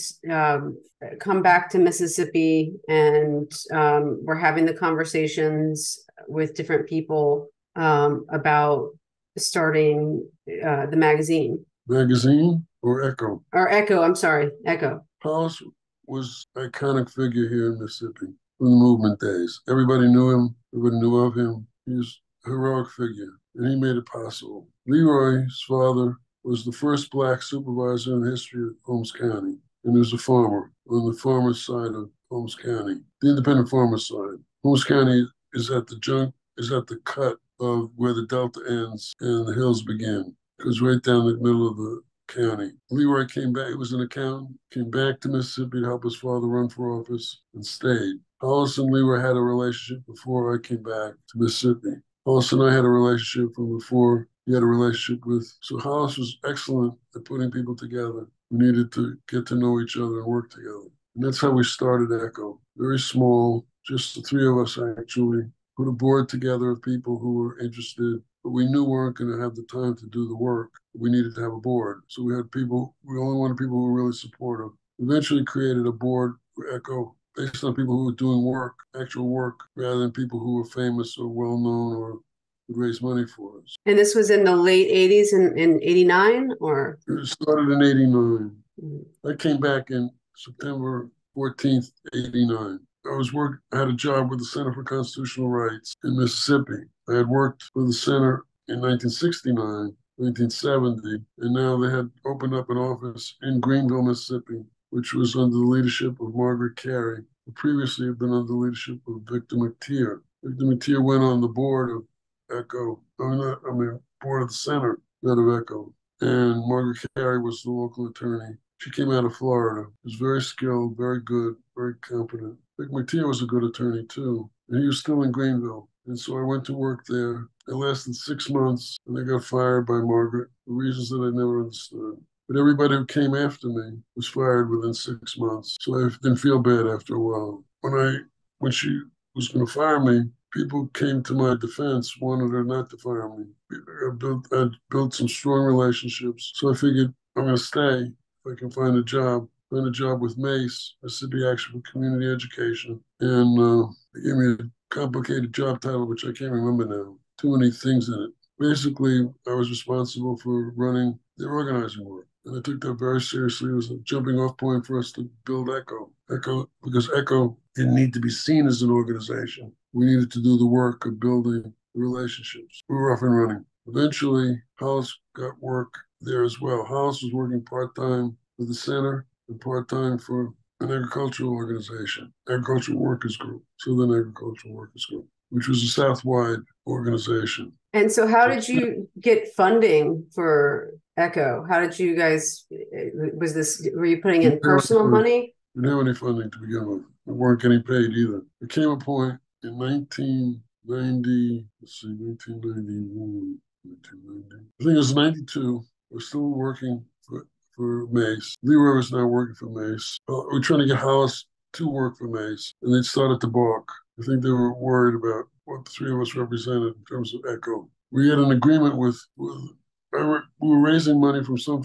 come back to Mississippi and we're having the conversations with different people about starting the magazine. Magazine or Echo? Or Echo, I'm sorry, Echo. Hollis was an iconic figure here in Mississippi from the movement days. Everybody knew him. Everybody knew of him. He was a heroic figure, and he made it possible. Leroy's father was the first Black supervisor in the history of Holmes County, and he was a farmer on the farmer's side of Holmes County, the independent farmer's side. Holmes County is at the cut of where the delta ends and the hills begin. It goes right down the middle of the county. Leroy came back, he was an accountant, came back to Mississippi to help his father run for office and stayed. Hollis and Leroy had a relationship before I came back to Mississippi. Hollis and I had a relationship from before he had a relationship with. So Hollis was excellent at putting people together. We needed to get to know each other and work together. And that's how we started Echo. Very small, just the three of us actually. Put a board together of people who were interested, but we knew we weren't going to have the time to do the work. We needed to have a board. So we only wanted people who were really supportive. Eventually created a board for Echo based on people who were doing work, actual work, rather than people who were famous or well-known or would raise money for us. And this was in the late 80s in 89 or? It started in 89. Mm-hmm. I came back in September 14th, 89. I had a job with the Center for Constitutional Rights in Mississippi. I had worked for the center in 1969, 1970, and now they had opened up an office in Greenville, Mississippi, which was under the leadership of Margaret Carey, who previously had been under the leadership of Victor McTeer. Victor McTeer went on the board of Echo, board of the center, not of Echo. And Margaret Carey was the local attorney. She came out of Florida. Was very skilled, very good, very competent. Vic McTeer was a good attorney too, and he was still in Greenville. And so I went to work there. It lasted 6 months, and I got fired by Margaret for reasons that I never understood. But everybody who came after me was fired within 6 months, so I didn't feel bad after a while. When she was going to fire me, people came to my defense, wanted her not to fire me. I'd built some strong relationships, so I figured I'm going to stay if I can find a job with MACE, Mississippi Action for Community Education, and they gave me a complicated job title, which I can't remember now. Too many things in it. Basically, I was responsible for running their organizing work. And I took that very seriously. It was a jumping off point for us to build Echo. Echo, because Echo didn't need to be seen as an organization. We needed to do the work of building the relationships. We were off and running. Eventually, Hollis got work there as well. Hollis was working part-time for the center and part-time for an agricultural organization, Agricultural Workers Group, Southern Agricultural Workers Group, which was a South-wide organization. And so how did you get funding for Echo? How did you guys, were you putting in personal money? We didn't have any funding to begin with. We weren't getting paid either. There came a point in 1990, let's see, 1991, 1990. I think it was 92. We're still working for Mace. Leroy was now working for Mace. We're trying to get Hollis to work for Mace, and they started to balk. I think they were worried about what the three of us represented in terms of Echo. We had an agreement with we were raising money from some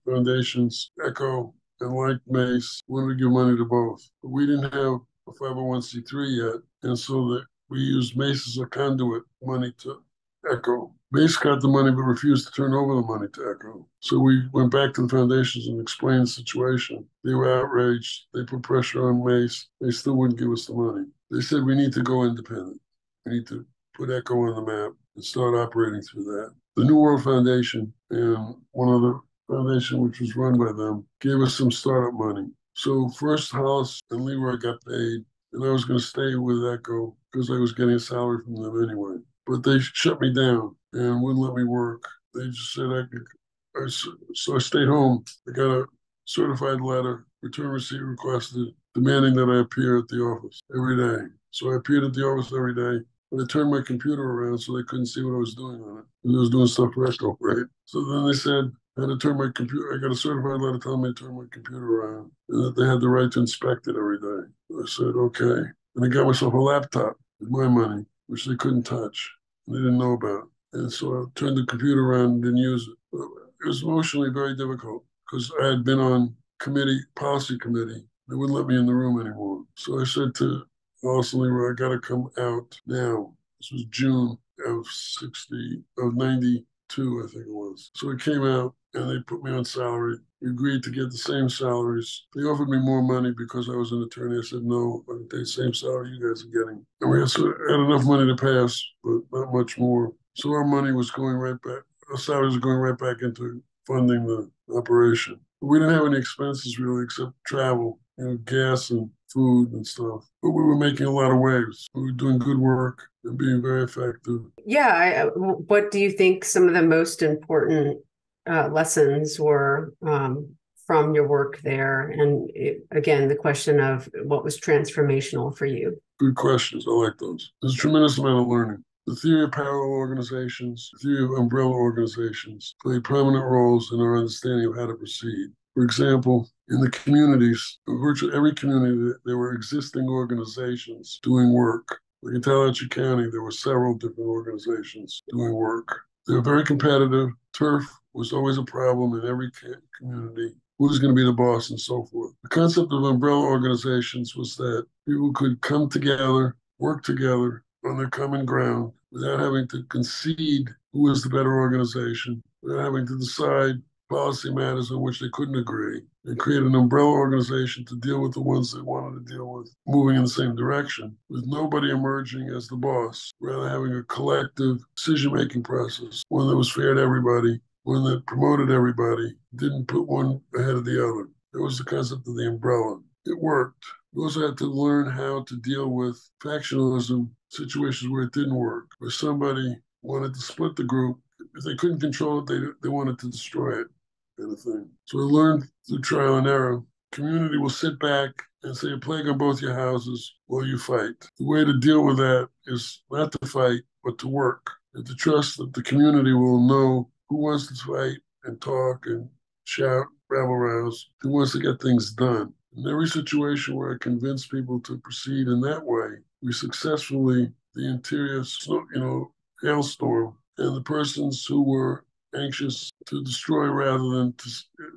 foundations, Echo and like Mace, wanted to give money to both. But we didn't have a 501c3 yet, and so that we used Mace as a conduit money to Echo. Mace got the money but refused to turn over the money to Echo. So we went back to the foundations and explained the situation. They were outraged. They put pressure on Mace. They still wouldn't give us the money. They said we need to go independent. We need to put Echo on the map and start operating through that. The New World Foundation and one other foundation, which was run by them, gave us some startup money. So first Hollis and Leroy got paid, and I was going to stay with Echo because I was getting a salary from them anyway. But they shut me down and wouldn't let me work. They just said so I stayed home. I got a certified letter, return receipt requested, demanding that I appear at the office every day. So I appeared at the office every day. But I turned my computer around so they couldn't see what I was doing on it. And I was doing stuff for Echo, right? So then they said I had to turn my computer. I got a certified letter telling me to turn my computer around and that they had the right to inspect it every day. I said, okay. And I got myself a laptop with my money, which they couldn't touch. They didn't know about. And so I turned the computer around and didn't use it. It was emotionally very difficult because I had been on policy committee. They wouldn't let me in the room anymore. So I said to Austin, I got to come out now. This was June of 92, I think it was. So I came out and they put me on salary. We agreed to get the same salaries. They offered me more money because I was an attorney. I said, no, I get the same salary you guys are getting. And we had enough money to pass, but not much more. So our money was going right back. Our salaries were going right back into funding the operation. We didn't have any expenses really except travel, gas and food and stuff. But we were making a lot of waves. We were doing good work and being very effective. Yeah. What do you think some of the most important lessons were from your work there? And again, the question of what was transformational for you? Good questions. I like those. There's a tremendous amount of learning. The theory of parallel organizations, the theory of umbrella organizations play prominent roles in our understanding of how to proceed. For example, in the communities, in virtually every community, there were existing organizations doing work. Like in Tallahatchie County, there were several different organizations doing work. They were very competitive. Turf was always a problem in every community. Who was going to be the boss and so forth. The concept of umbrella organizations was that people could come together, work together on their common ground without having to concede who was the better organization, without having to decide policy matters on which they couldn't agree, and create an umbrella organization to deal with the ones they wanted to deal with, moving in the same direction, with nobody emerging as the boss, rather having a collective decision-making process, one that was fair to everybody, one that promoted everybody, didn't put one ahead of the other. That was the concept of the umbrella. It worked. We also had to learn how to deal with factionalism, situations where it didn't work, where somebody wanted to split the group. If they couldn't control it, they wanted to destroy it, kind of thing. So I learned through trial and error. Community will sit back and say a plague on both your houses while you fight. The way to deal with that is not to fight, but to work and to trust that the community will know who wants to fight and talk and shout, rabble rouse, who wants to get things done. In every situation where I convince people to proceed in that way, we successfully, the interior, hailstorm, and the persons who were anxious to destroy rather than to,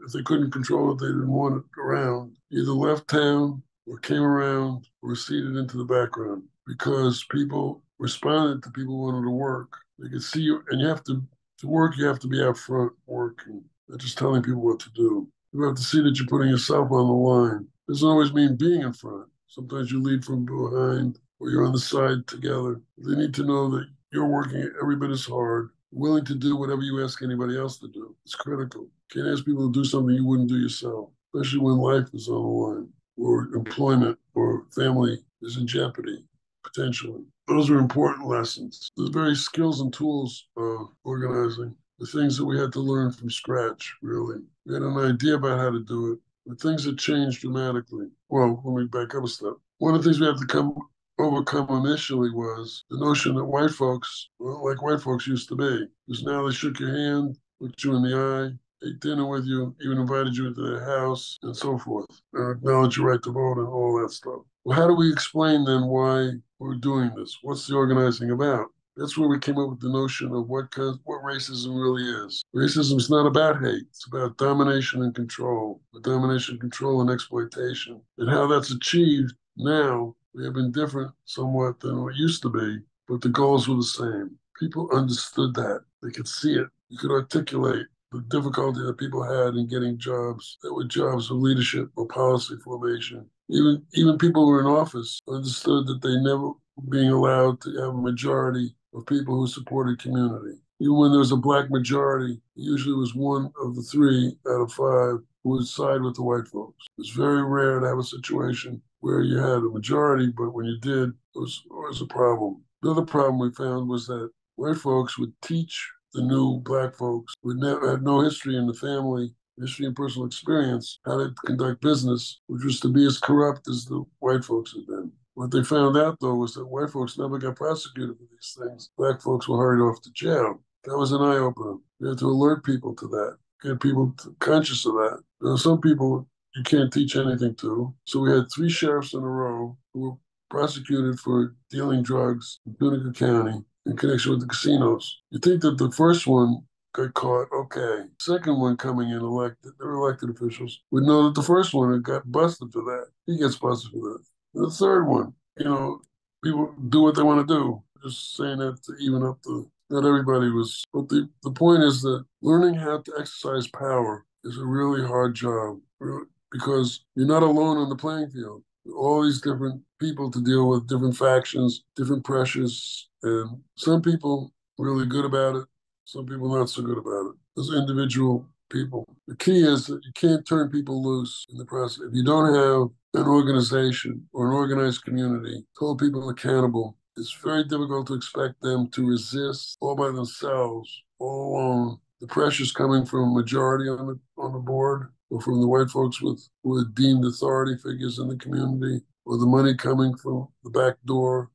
if they couldn't control it, they didn't want it around, either left town or came around or receded into the background because people responded to people wanting to work. They could see you, and you have to work, you have to be out front working. not just telling people what to do. You have to see that you're putting yourself on the line. It doesn't always mean being in front. Sometimes you lead from behind or you're on the side together. They need to know that you're working every bit as hard, willing to do whatever you ask anybody else to do. It's critical. You can't ask people to do something you wouldn't do yourself, especially when life is on the line or employment or family is in jeopardy, potentially. Those are important lessons. The very skills and tools of organizing, the things that we had to learn from scratch, really. We had an idea about how to do it, but things had changed dramatically. Well, let me back up a step. One of the things we had to overcome initially was the notion that white folks were like white folks used to be. Because now they shook your hand, looked you in the eye, ate dinner with you, even invited you into their house, and so forth, acknowledge your right to vote and all that stuff. Well, how do we explain then why we're doing this? What's the organizing about? That's where we came up with the notion of what racism really is. Racism is not about hate. It's about domination and control, domination, control, and exploitation. And how that's achieved now may have been different somewhat than what used to be, but the goals were the same. People understood that. They could see it. You could articulate the difficulty that people had in getting jobs that were jobs of leadership or policy formation. Even people who were in office understood that they never were being allowed to have a majority of people who supported community. Even when there was a black majority, it usually was one of the 3 out of 5 who would side with the white folks. It's very rare to have a situation where you had a majority, but when you did, it was always a problem. The other problem we found was that white folks would teach the new black folks who had no history in the family, history and personal experience, how to conduct business, which was to be as corrupt as the white folks had been. What they found out, though, was that white folks never got prosecuted for these things. Black folks were hurried off to jail. That was an eye-opener. You had to alert people to that, get people conscious of that. Some people you can't teach anything to. So we had 3 sheriffs in a row who were prosecuted for dealing drugs in Tunica County in connection with the casinos. You think that the first one got caught, okay. Second one coming in elected, they're elected officials, would know that the first one had got busted for that. He gets busted for that. And the third one, people do what they want to do. Just saying that to even up not everybody was, but the point is that learning how to exercise power is a really hard job because you're not alone on the playing field. All these different people to deal with, different factions, different pressures, and some people really good about it, some people not so good about it. As individual people, the key is that you can't turn people loose in the process. If you don't have an organization or an organized community, hold people accountable, it's very difficult to expect them to resist all by themselves, all alone. The pressures coming from a majority on the board, or from the white folks who are deemed authority figures in the community, or the money coming from the back door,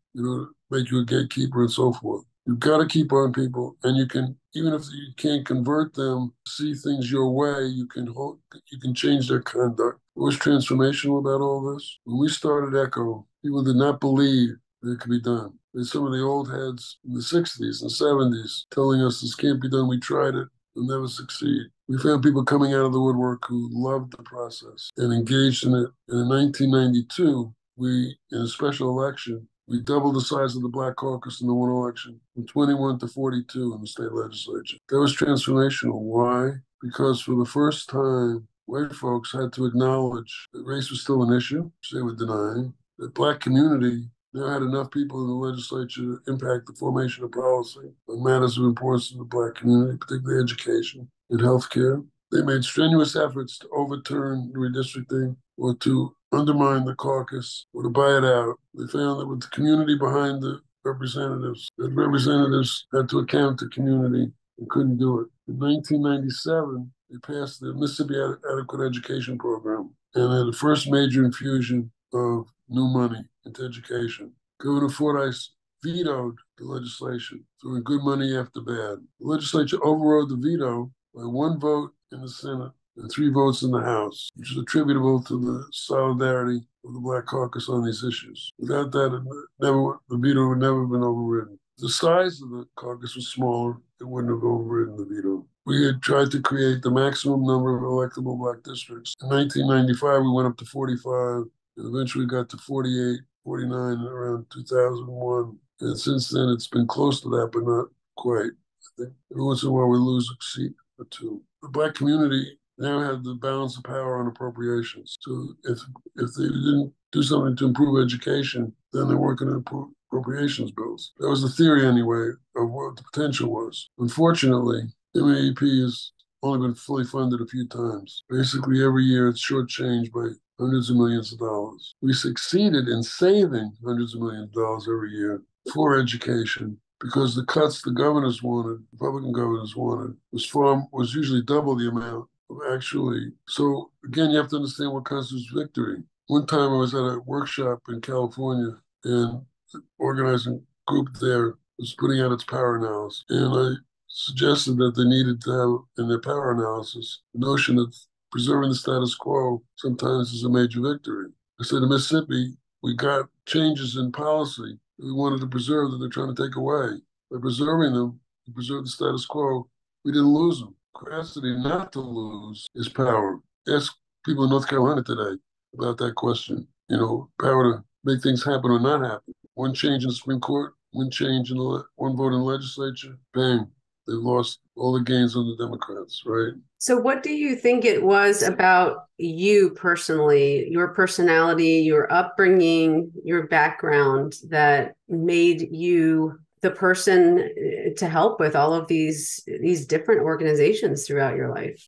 make you a gatekeeper and so forth. You've got to keep on people, and you can, even if you can't convert them, see things your way, you can change their conduct. What was transformational about all this? When we started ECHO, people did not believe that it could be done. There's some of the old heads in the 60s and 70s telling us this can't be done. We tried it. We'll never succeed. We found people coming out of the woodwork who loved the process and engaged in it. And in 1992, in a special election, we doubled the size of the Black Caucus in the one election from 21 to 42 in the state legislature. That was transformational. Why? Because for the first time, white folks had to acknowledge that race was still an issue, which they were denying, that Black community now had enough people in the legislature to impact the formation of policy on matters of importance to the Black community, particularly education and healthcare. They made strenuous efforts to overturn redistricting or to undermine the caucus or to buy it out. They found that with the community behind the representatives, the representatives had to account to community and couldn't do it. In 1997, they passed the Mississippi Adequate Education Program and had the first major infusion of new money into education. Governor Fordyce vetoed the legislation, throwing good money after bad. The legislature overrode the veto by 1 vote in the Senate and 3 votes in the House, which is attributable to the solidarity of the Black Caucus on these issues. Without that, the veto would never have been overridden. The size of the caucus was smaller, it wouldn't have overridden the veto. We had tried to create the maximum number of electable Black districts. In 1995, we went up to 45, and eventually got to 48, 49 around 2001. And since then, it's been close to that, but not quite. I think every once in a while we lose a seat or 2. the Black community now had the balance of power on appropriations. So if they didn't do something to improve education, then they weren't going to improve appropriations bills. That was the theory, anyway, of what the potential was. Unfortunately, MAEP has only been fully funded a few times. Basically, every year it's shortchanged by hundreds of millions of dollars. We succeeded in saving hundreds of millions of dollars every year for education because the cuts the governors wanted, Republican governors wanted, was usually double the amount of actually. So again, you have to understand what constitutes victory. One time I was at a workshop in California, and the organizing group there was putting out its power analysis, and I suggested that they needed to have in their power analysis the notion that preserving the status quo sometimes is a major victory. I said in Mississippi, we got changes in policy we wanted to preserve that they're trying to take away. By preserving them, to preserve the status quo, we didn't lose them. Capacity not to lose is power. Ask people in North Carolina today about that question. Power to make things happen or not happen. One change in the Supreme Court, one change in one vote in the legislature, bang, they've lost all the gains on the Democrats, right? So what do you think it was about you personally, your personality, your upbringing, your background that made you the person to help with all of these different organizations throughout your life?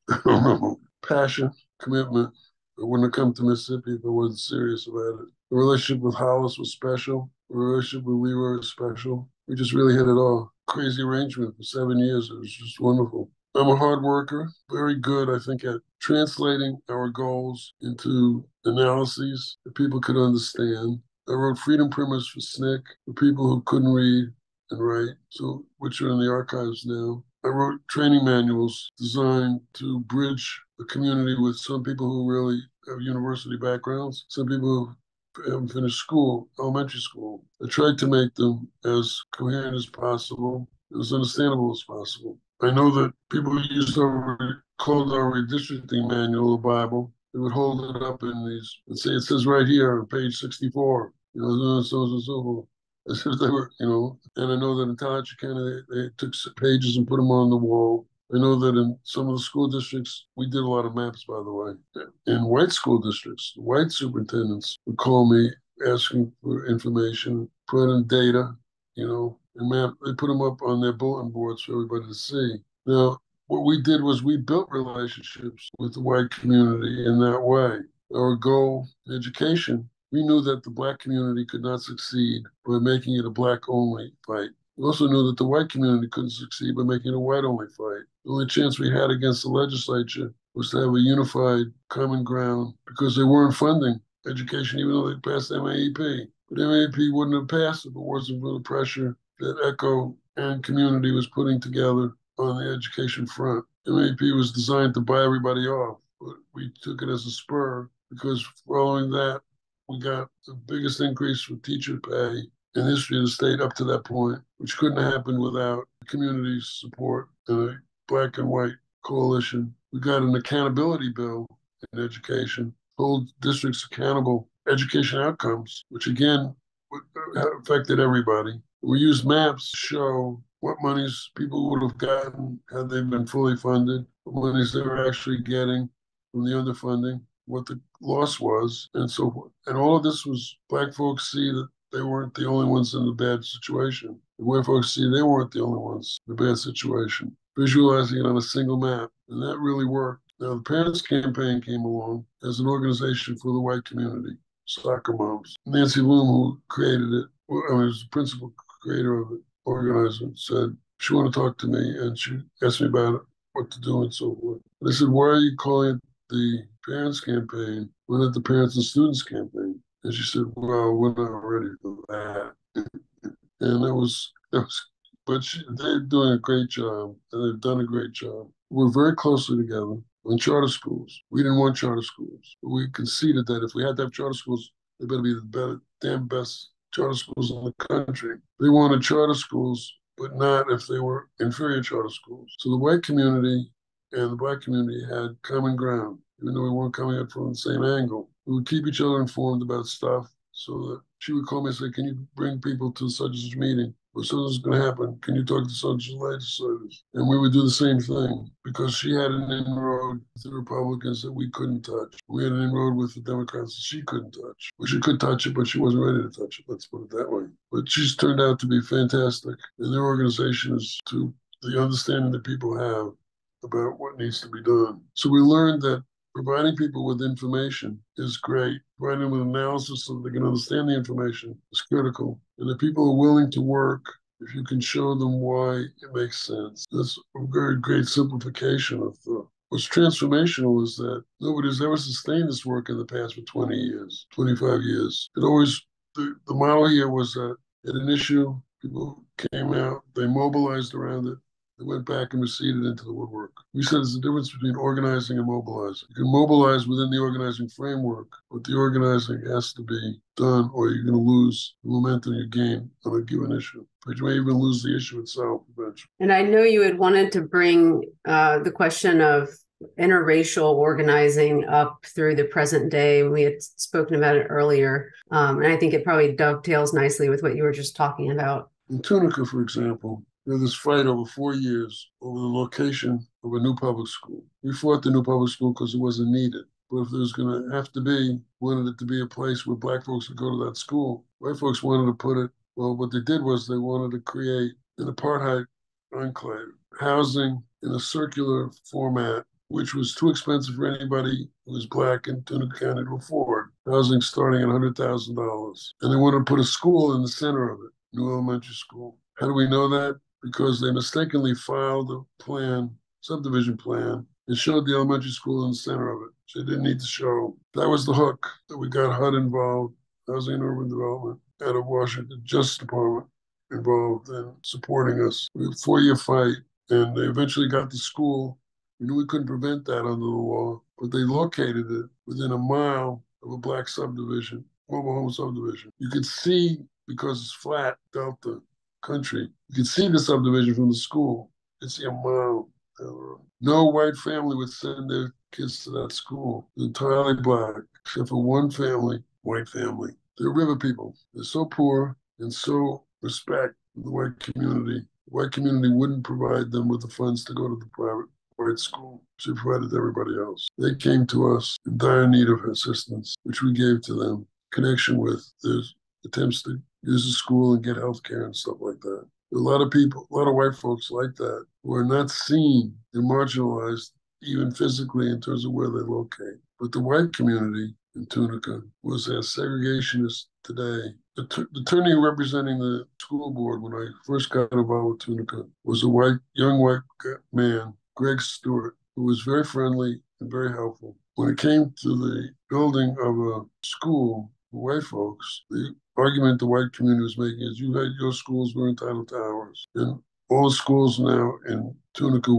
Passion, commitment. I wouldn't have come to Mississippi if I wasn't serious about it. The relationship with Hollis was special. The relationship with Leroy was special. We just really hit it all. Crazy arrangement for 7 years. It was just wonderful. I'm a hard worker, very good, I think, at translating our goals into analyses that people could understand. I wrote freedom primers for SNCC for people who couldn't read and write, so which are in the archives now. I wrote training manuals designed to bridge the community with some people who really have university backgrounds, some people who haven't finished school, elementary school. I tried to make them as coherent as possible, as understandable as possible. I know that people who used to call our redistricting manual, the Bible, they would hold it up in these and say, it says right here on page 64, so and so forth. As if they were, and I know that in Tallahatchie County, they took pages and put them on the wall. I know that in some of the school districts, we did a lot of maps, by the way. In white school districts, white superintendents would call me asking for information, put in data, and map. They put them up on their bulletin boards for everybody to see. Now, what we did was we built relationships with the white community in that way. Our goal, education, we knew that the Black community could not succeed by making it a Black-only fight. We also knew that the white community couldn't succeed by making it a white-only fight. The only chance we had against the legislature was to have a unified common ground because they weren't funding education, even though they passed MAEP. But MAEP wouldn't have passed if it wasn't for the pressure that ECHO and community was putting together on the education front. MAEP was designed to buy everybody off, but we took it as a spur because following that, we got the biggest increase for teacher pay in the history of the state up to that point, which couldn't happen without the community's support and a Black and white coalition. We got an accountability bill in education, hold districts accountable education outcomes, which again affected everybody. We used maps to show what monies people would have gotten had they been fully funded, what monies they were actually getting from the underfunding, what the loss was, and so forth. And all of this was Black folks see that they weren't the only ones in a bad situation. And white folks see they weren't the only ones in a bad situation. Visualizing it on a single map, and that really worked. Now, the Parents Campaign came along as an organization for the white community, soccer moms. Nancy Loom, who created it, was the principal creator of it, organizer, said she wanted to talk to me, and she asked me about it, what to do and so forth. And I said, why are you calling it the Parents Campaign, why not the Parents and Students Campaign? And she said, well, we're not ready for that. And but they're doing a great job, and they've done a great job. We're very closely together on charter schools. We didn't want charter schools. But we conceded that if we had to have charter schools, they better be the damn best charter schools in the country. They wanted charter schools, but not if they were inferior charter schools. So the white community and the Black community had common ground, even though we weren't coming at from the same angle. We would keep each other informed about stuff so that she would call me and say, can you bring people to such and such meeting? or something's going to happen. Can you talk to such legislators? And we would do the same thing because she had an inroad with the Republicans that we couldn't touch. We had an inroad with the Democrats that she couldn't touch. Well, she could touch it, but she wasn't ready to touch it. Let's put it that way. But she's turned out to be fantastic. And their organization is to the understanding that people have about what needs to be done. So we learned that providing people with information is great. Providing them with analysis so they can understand the information is critical. And if people are willing to work, if you can show them why it makes sense, that's a very great simplification of the. What's transformational is that nobody's ever sustained this work in the past for 20 years, 25 years. It always, the model here was that at an issue, people came out, they mobilized around it, they went back and receded into the woodwork. We said there's a difference between organizing and mobilizing. You can mobilize within the organizing framework, but the organizing has to be done or you're going to lose the momentum you gain on a given issue. But you may even lose the issue itself eventually. And I know you had wanted to bring the question of interracial organizing up through the present day. We had spoken about it earlier. And I think it probably dovetails nicely with what you were just talking about. In Tunica, for example, there was this fight over 4 years over the location of a new public school. We fought the new public school because it wasn't needed. But if there was going to have to be, wanted it to be a place where black folks would go to that school. White folks wanted to put it, well, what they did was they wanted to create an apartheid enclave, housing in a circular format, which was too expensive for anybody who was black in Tunica County to afford, housing starting at $100,000. And they wanted to put a school in the center of it, new elementary school. How do we know that? Because they mistakenly filed a plan, subdivision plan, and showed the elementary school in the center of it. So they didn't need to show. That was the hook that we got HUD involved, Housing and Urban Development, out of Washington Justice Department involved in supporting us. We had a 4-year fight, and they eventually got the school. We knew we couldn't prevent that under the law, but they located it within a mile of a black subdivision, mobile home subdivision. You could see, because it's flat, Delta country, you could see the subdivision from the school. You could see a mile down the road. No white family would send their kids to that school. It's entirely black, except for one family, white family. They're river people. They're so poor and so respect the white community. The white community wouldn't provide them with the funds to go to the private white school. She provided to everybody else. They came to us in dire need of assistance, which we gave to them, connection with their attempts to use the school and get health care and stuff like that. A lot of people, a lot of white folks like that, who are not seen and marginalized, even physically in terms of where they locate. But the white community in Tunica was as segregationist today. The attorney representing the school board when I first got involved with Tunica was a young white man, Greg Stewart, who was very friendly and very helpful. When it came to the building of a school for white folks, the argument the white community was making is you had your schools were entitled to ours. And all the schools now in Tunica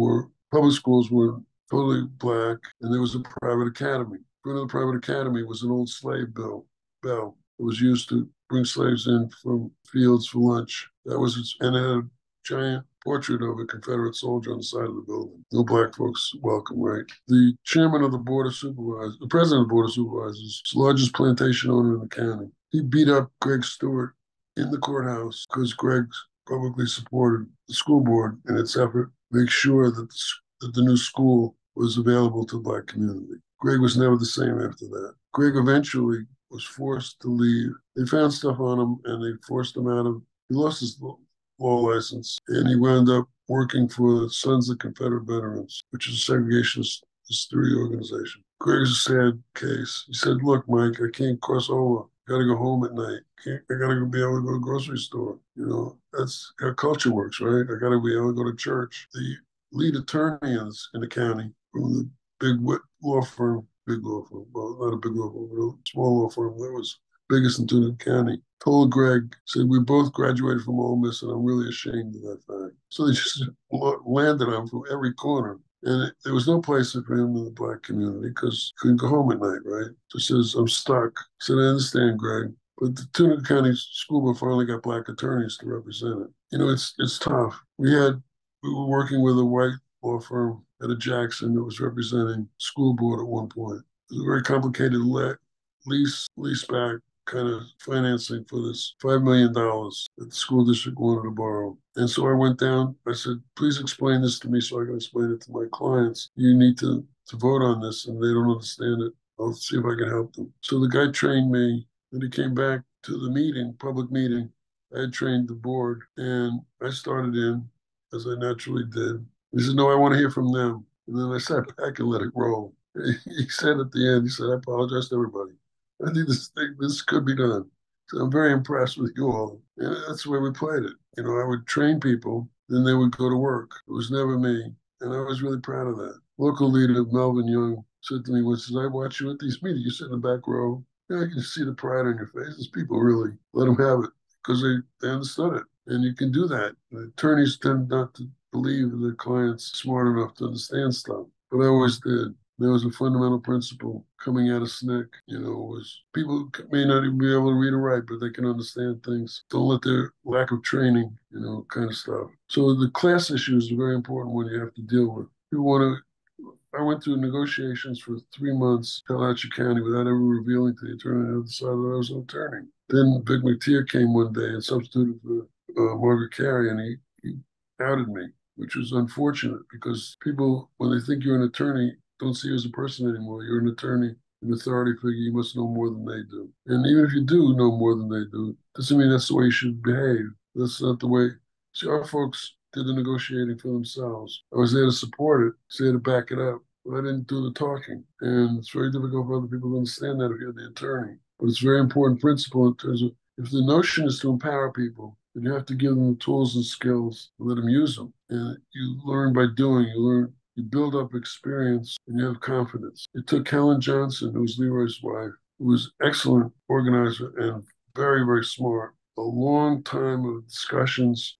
public schools were totally black, and there was a private academy. In front of the private academy was an old slave bell. It was used to bring slaves in from fields for lunch. And it had a giant portrait of a Confederate soldier on the side of the building. No black folks welcome, right? The chairman of the board of supervisors, the president of the board of supervisors, is the largest plantation owner in the county. He beat up Greg Stewart in the courthouse because Greg publicly supported the school board in its effort to make sure that the new school was available to the black community. Greg was never the same after that. Greg eventually was forced to leave. They found stuff on him and they forced him out of, he lost his law license and he wound up working for the Sons of Confederate Veterans, which is a segregationist history organization. Greg's a sad case. He said, look, Mike, I can't cross over. I gotta go home at night. I gotta be able to go to the grocery store. You know, that's how culture works, right? I gotta be able to go to church. The lead attorney in the county from the big law firm, well, not a big law firm, but a small law firm that was biggest in Tunica County, told Greg, said, we both graduated from Ole Miss and I'm really ashamed of that fact. So they just landed on him from every corner. And there was no place for him in the black community because he couldn't go home at night, right? So he says, I'm stuck. I said, I understand, Greg. But the Tunica County School Board finally got black attorneys to represent it. You know, it's tough. We were working with a white law firm out of Jackson that was representing school board at one point. It was a very complicated lease back kind of financing for this $5 million that the school district wanted to borrow. And so I went down, I said, please explain this to me so I can explain it to my clients. You need to vote on this, and they don't understand it. I'll see if I can help them. So the guy trained me, and he came back to the meeting, public meeting. I had trained the board, and I started in, as I naturally did. He said, no, I want to hear from them. And then I sat back and let it roll. He said at the end, he said, I apologize to everybody. I think this could be done. So I'm very impressed with you all. And that's the way we played it. I would train people, then they would go to work. It was never me. And I was really proud of that. Local leader, Melvin Young, said to me once, I watch you at these meetings, you sit in the back row. I can see the pride on your face. These people really let them have it because they understood it. And you can do that. The attorneys tend not to believe their clients smart enough to understand stuff, but I always did. There was a fundamental principle coming out of SNCC, was people may not even be able to read or write, but they can understand things. Don't let their lack of training, kind of stuff. So the class issue is a very important one you have to deal with. I went through negotiations for 3 months in Tallahatchie County without ever revealing to the attorney on the other side that I was an attorney. Then Vic McTeer came one day and substituted for Margaret Carey, and he outed me, which was unfortunate because people, when they think you're an attorney, don't see you as a person anymore. You're an attorney, an authority figure. You must know more than they do. And even if you do know more than they do, doesn't mean that's the way you should behave. That's not the way. See, our folks did the negotiating for themselves. I was there to support it, was there to back it up, but I didn't do the talking. And it's very difficult for other people to understand that if you're the attorney. But it's a very important principle in terms of if the notion is to empower people, then you have to give them the tools and skills and let them use them. And you learn by doing, you build up experience, and you have confidence. It took Helen Johnson, who was Leroy's wife, who was an excellent organizer and very, very smart, a long time of discussions,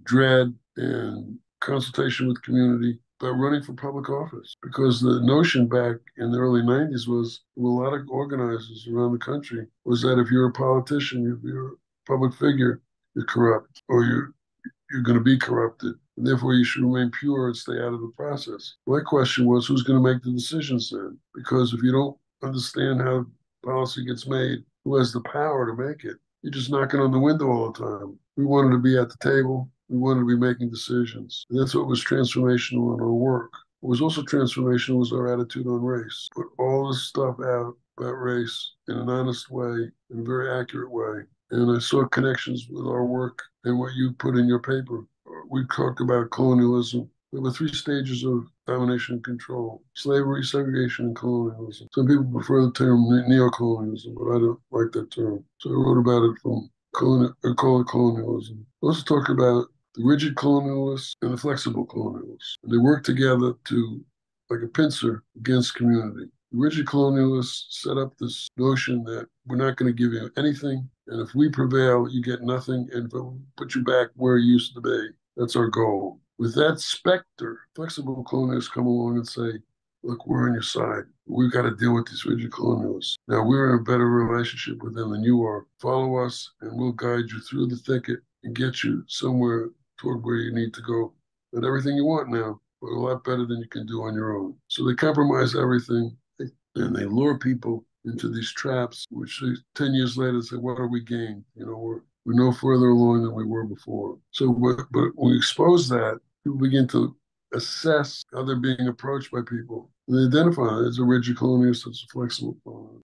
dread, and consultation with community about running for public office. Because the notion back in the early 90s was, a lot of organizers around the country, was that if you're a politician, if you're a public figure, you're corrupt, or you're going to be corrupted. And therefore, you should remain pure and stay out of the process. My question was, who's going to make the decisions then? Because if you don't understand how policy gets made, who has the power to make it? You're just knocking on the window all the time. We wanted to be at the table. We wanted to be making decisions. And that's what was transformational in our work. What was also transformational was our attitude on race. Put all this stuff out about race in an honest way, in a very accurate way. And I saw connections with our work and what you put in your paper. We talked about colonialism. There were 3 stages of domination and control: slavery, segregation, and colonialism. Some people prefer the term neocolonialism, but I don't like that term. So I wrote about it from colonialism. I also talked about the rigid colonialists and the flexible colonialists. And they work together to, like a pincer, against community. The rigid colonialists set up this notion that we're not going to give you anything, and if we prevail, you get nothing, and we'll put you back where you used to be. That's our goal. With that specter, flexible colonialists come along and say, look, we're on your side. We've got to deal with these rigid colonialists. Now, we're in a better relationship with them than you are. Follow us, and we'll guide you through the thicket and get you somewhere toward where you need to go. Not everything you want now, but a lot better than you can do on your own. So they compromise everything, and they lure people into these traps, which 10 years later say, what are we gained? We're no further along than we were before. So, but when we expose that, people begin to assess how they're being approached by people. And they identify it as a rigid colonialist, as a flexible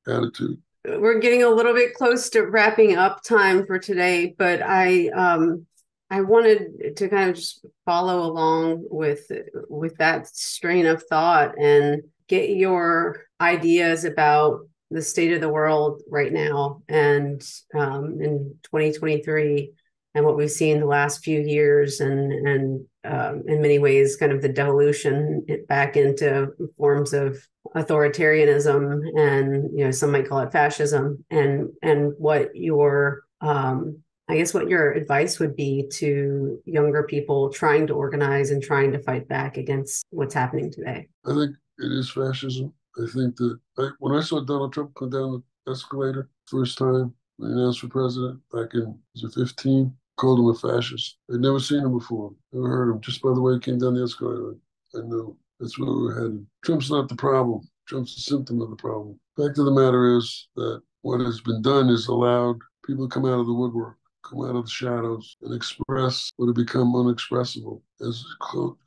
attitude. We're getting a little bit close to wrapping up time for today, but I wanted to kind of just follow along with that strain of thought and get your ideas about the state of the world right now and in 2023 and what we've seen the last few years and in many ways kind of the devolution back into forms of authoritarianism and some might call it fascism and what your I guess what your advice would be to younger people trying to organize and trying to fight back against what's happening today. I think it is fascism. I think that when I saw Donald Trump come down the escalator first time when he announced for president back in 2015, called him a fascist. I'd never seen him before, never heard him. Just by the way he came down the escalator, I know that's where we're headed. Trump's not the problem. Trump's a symptom of the problem. Fact of the matter is that what has been done is allowed people to come out of the woodwork, come out of the shadows, and express what had become unexpressible as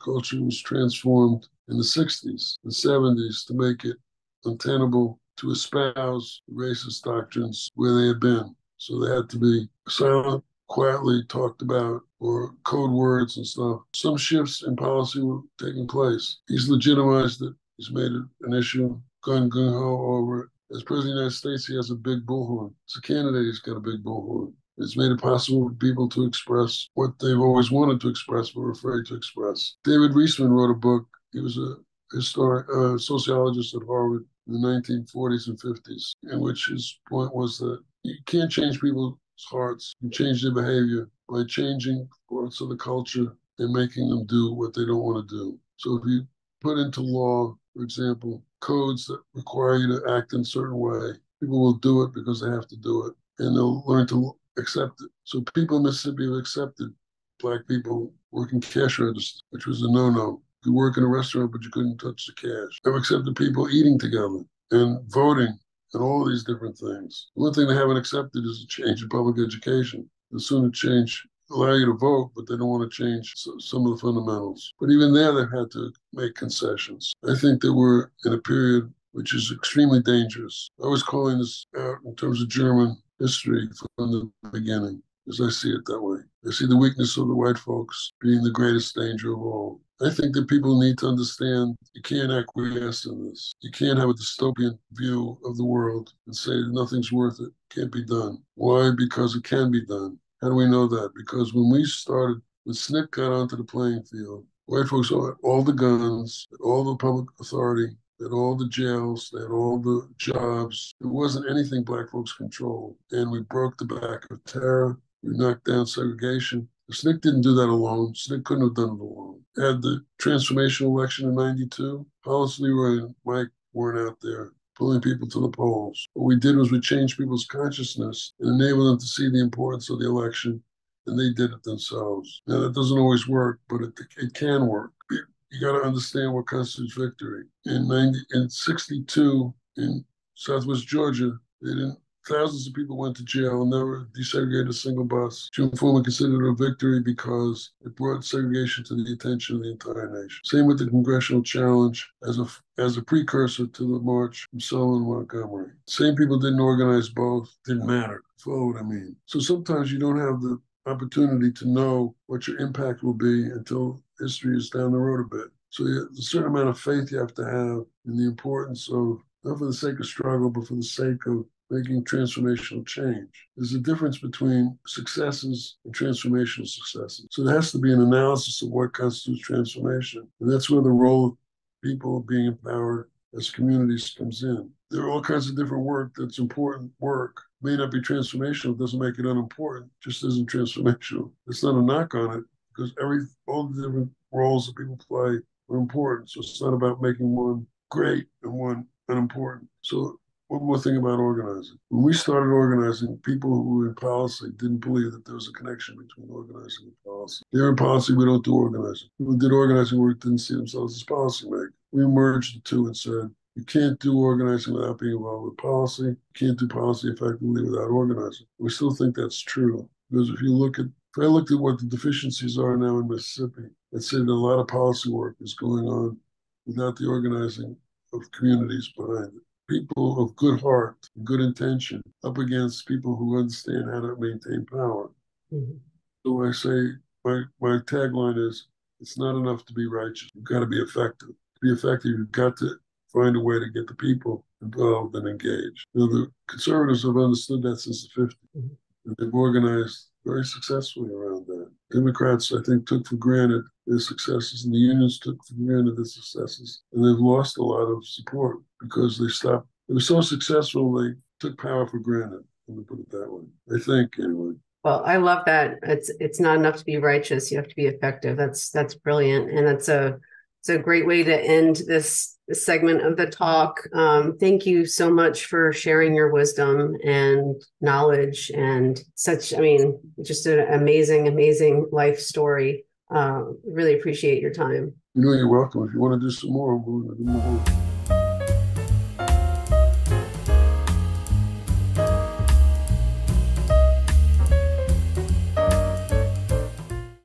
culture was transformed in the 60s and 70s to make it untenable to espouse racist doctrines where they had been. So they had to be silent, quietly talked about, or code words and stuff. Some shifts in policy were taking place. He's legitimized it. He's made it an issue, gone gung-ho over it. As President of the United States, he has a big bullhorn. As a candidate, he's got a big bullhorn. It's made it possible for people to express what they've always wanted to express but were afraid to express. David Reisman wrote a book. He was a sociologist at Harvard in the 1940s and 50s, in which his point was that you can't change people's hearts. You change their behavior by changing parts of the culture and making them do what they don't want to do. So if you put into law, for example, codes that require you to act in a certain way, people will do it because they have to do it, and they'll learn to accept it. So people in Mississippi have accepted Black people working cash registers, which was a no-no. You work in a restaurant, but you couldn't touch the cash. They've accepted people eating together and voting and all these different things. One thing they haven't accepted is a change in public education. They'll sooner allow you to vote, but they don't want to change some of the fundamentals. But even there, they've had to make concessions. I think that we're in a period which is extremely dangerous. I was calling this out in terms of German history from the beginning, as I see it that way. I see the weakness of the white folks being the greatest danger of all. I think that people need to understand you can't acquiesce in this. You can't have a dystopian view of the world and say nothing's worth it, can't be done. Why? Because it can be done. How do we know that? Because when SNCC got onto the playing field, white folks had all the guns, all the public authority, they had all the jails, they had all the jobs. There wasn't anything Black folks controlled. And we broke the back of terror. We knocked down segregation. SNCC didn't do that alone. SNCC couldn't have done it alone. Had the transformational election in '92, Hollis Leroy and Mike weren't out there pulling people to the polls. What we did was we changed people's consciousness and enabled them to see the importance of the election, and they did it themselves. Now, that doesn't always work, but it can work. You got to understand what constitutes victory. In '62, in Southwest Georgia, thousands of people went to jail and never desegregated a single bus. Jim Foreman considered it a victory because it brought segregation to the attention of the entire nation. Same with the congressional challenge as a precursor to the march from Selma and Montgomery. Same people didn't organize both, didn't matter. Follow what I mean. So sometimes you don't have the opportunity to know what your impact will be until history is down the road a bit. So there's a certain amount of faith you have to have in the importance of, not for the sake of struggle, but for the sake of making transformational change. There's a difference between successes and transformational successes. So there has to be an analysis of what constitutes transformation. And that's where the role of people being empowered as communities comes in. There are all kinds of different work that's important work. May not be transformational, it doesn't make it unimportant, just isn't transformational. It's not a knock on it, because all the different roles that people play are important. So it's not about making one great and one unimportant. So one more thing about organizing. When we started organizing, people who were in policy didn't believe that there was a connection between organizing and policy. They're in policy, we don't do organizing. People who did organizing work didn't see themselves as policymakers. We merged the two and said, you can't do organizing without being involved with policy. You can't do policy effectively without organizing. We still think that's true. Because if I looked at what the deficiencies are now in Mississippi, I'd say that a lot of policy work is going on without the organizing of communities behind it. People of good heart, good intention, up against people who understand how to maintain power. Mm-hmm. So I say, my tagline is, it's not enough to be righteous. You've got to be effective. To be effective, you've got to find a way to get the people involved and engaged. The conservatives have understood that since the 50s. Mm-hmm. And they've organized very successfully around that. Democrats, I think, took for granted their successes, and the unions took for granted their successes, and they've lost a lot of support because they were so successful, they took power for granted, let me put it that way. I think, anyway. Well, I love that. It's not enough to be righteous. You have to be effective. That's brilliant. And it's a great way to end this segment of the talk. Thank you so much for sharing your wisdom and knowledge and just an amazing, amazing life story. Really appreciate your time. You're welcome. If you want to do some more, we'll do more.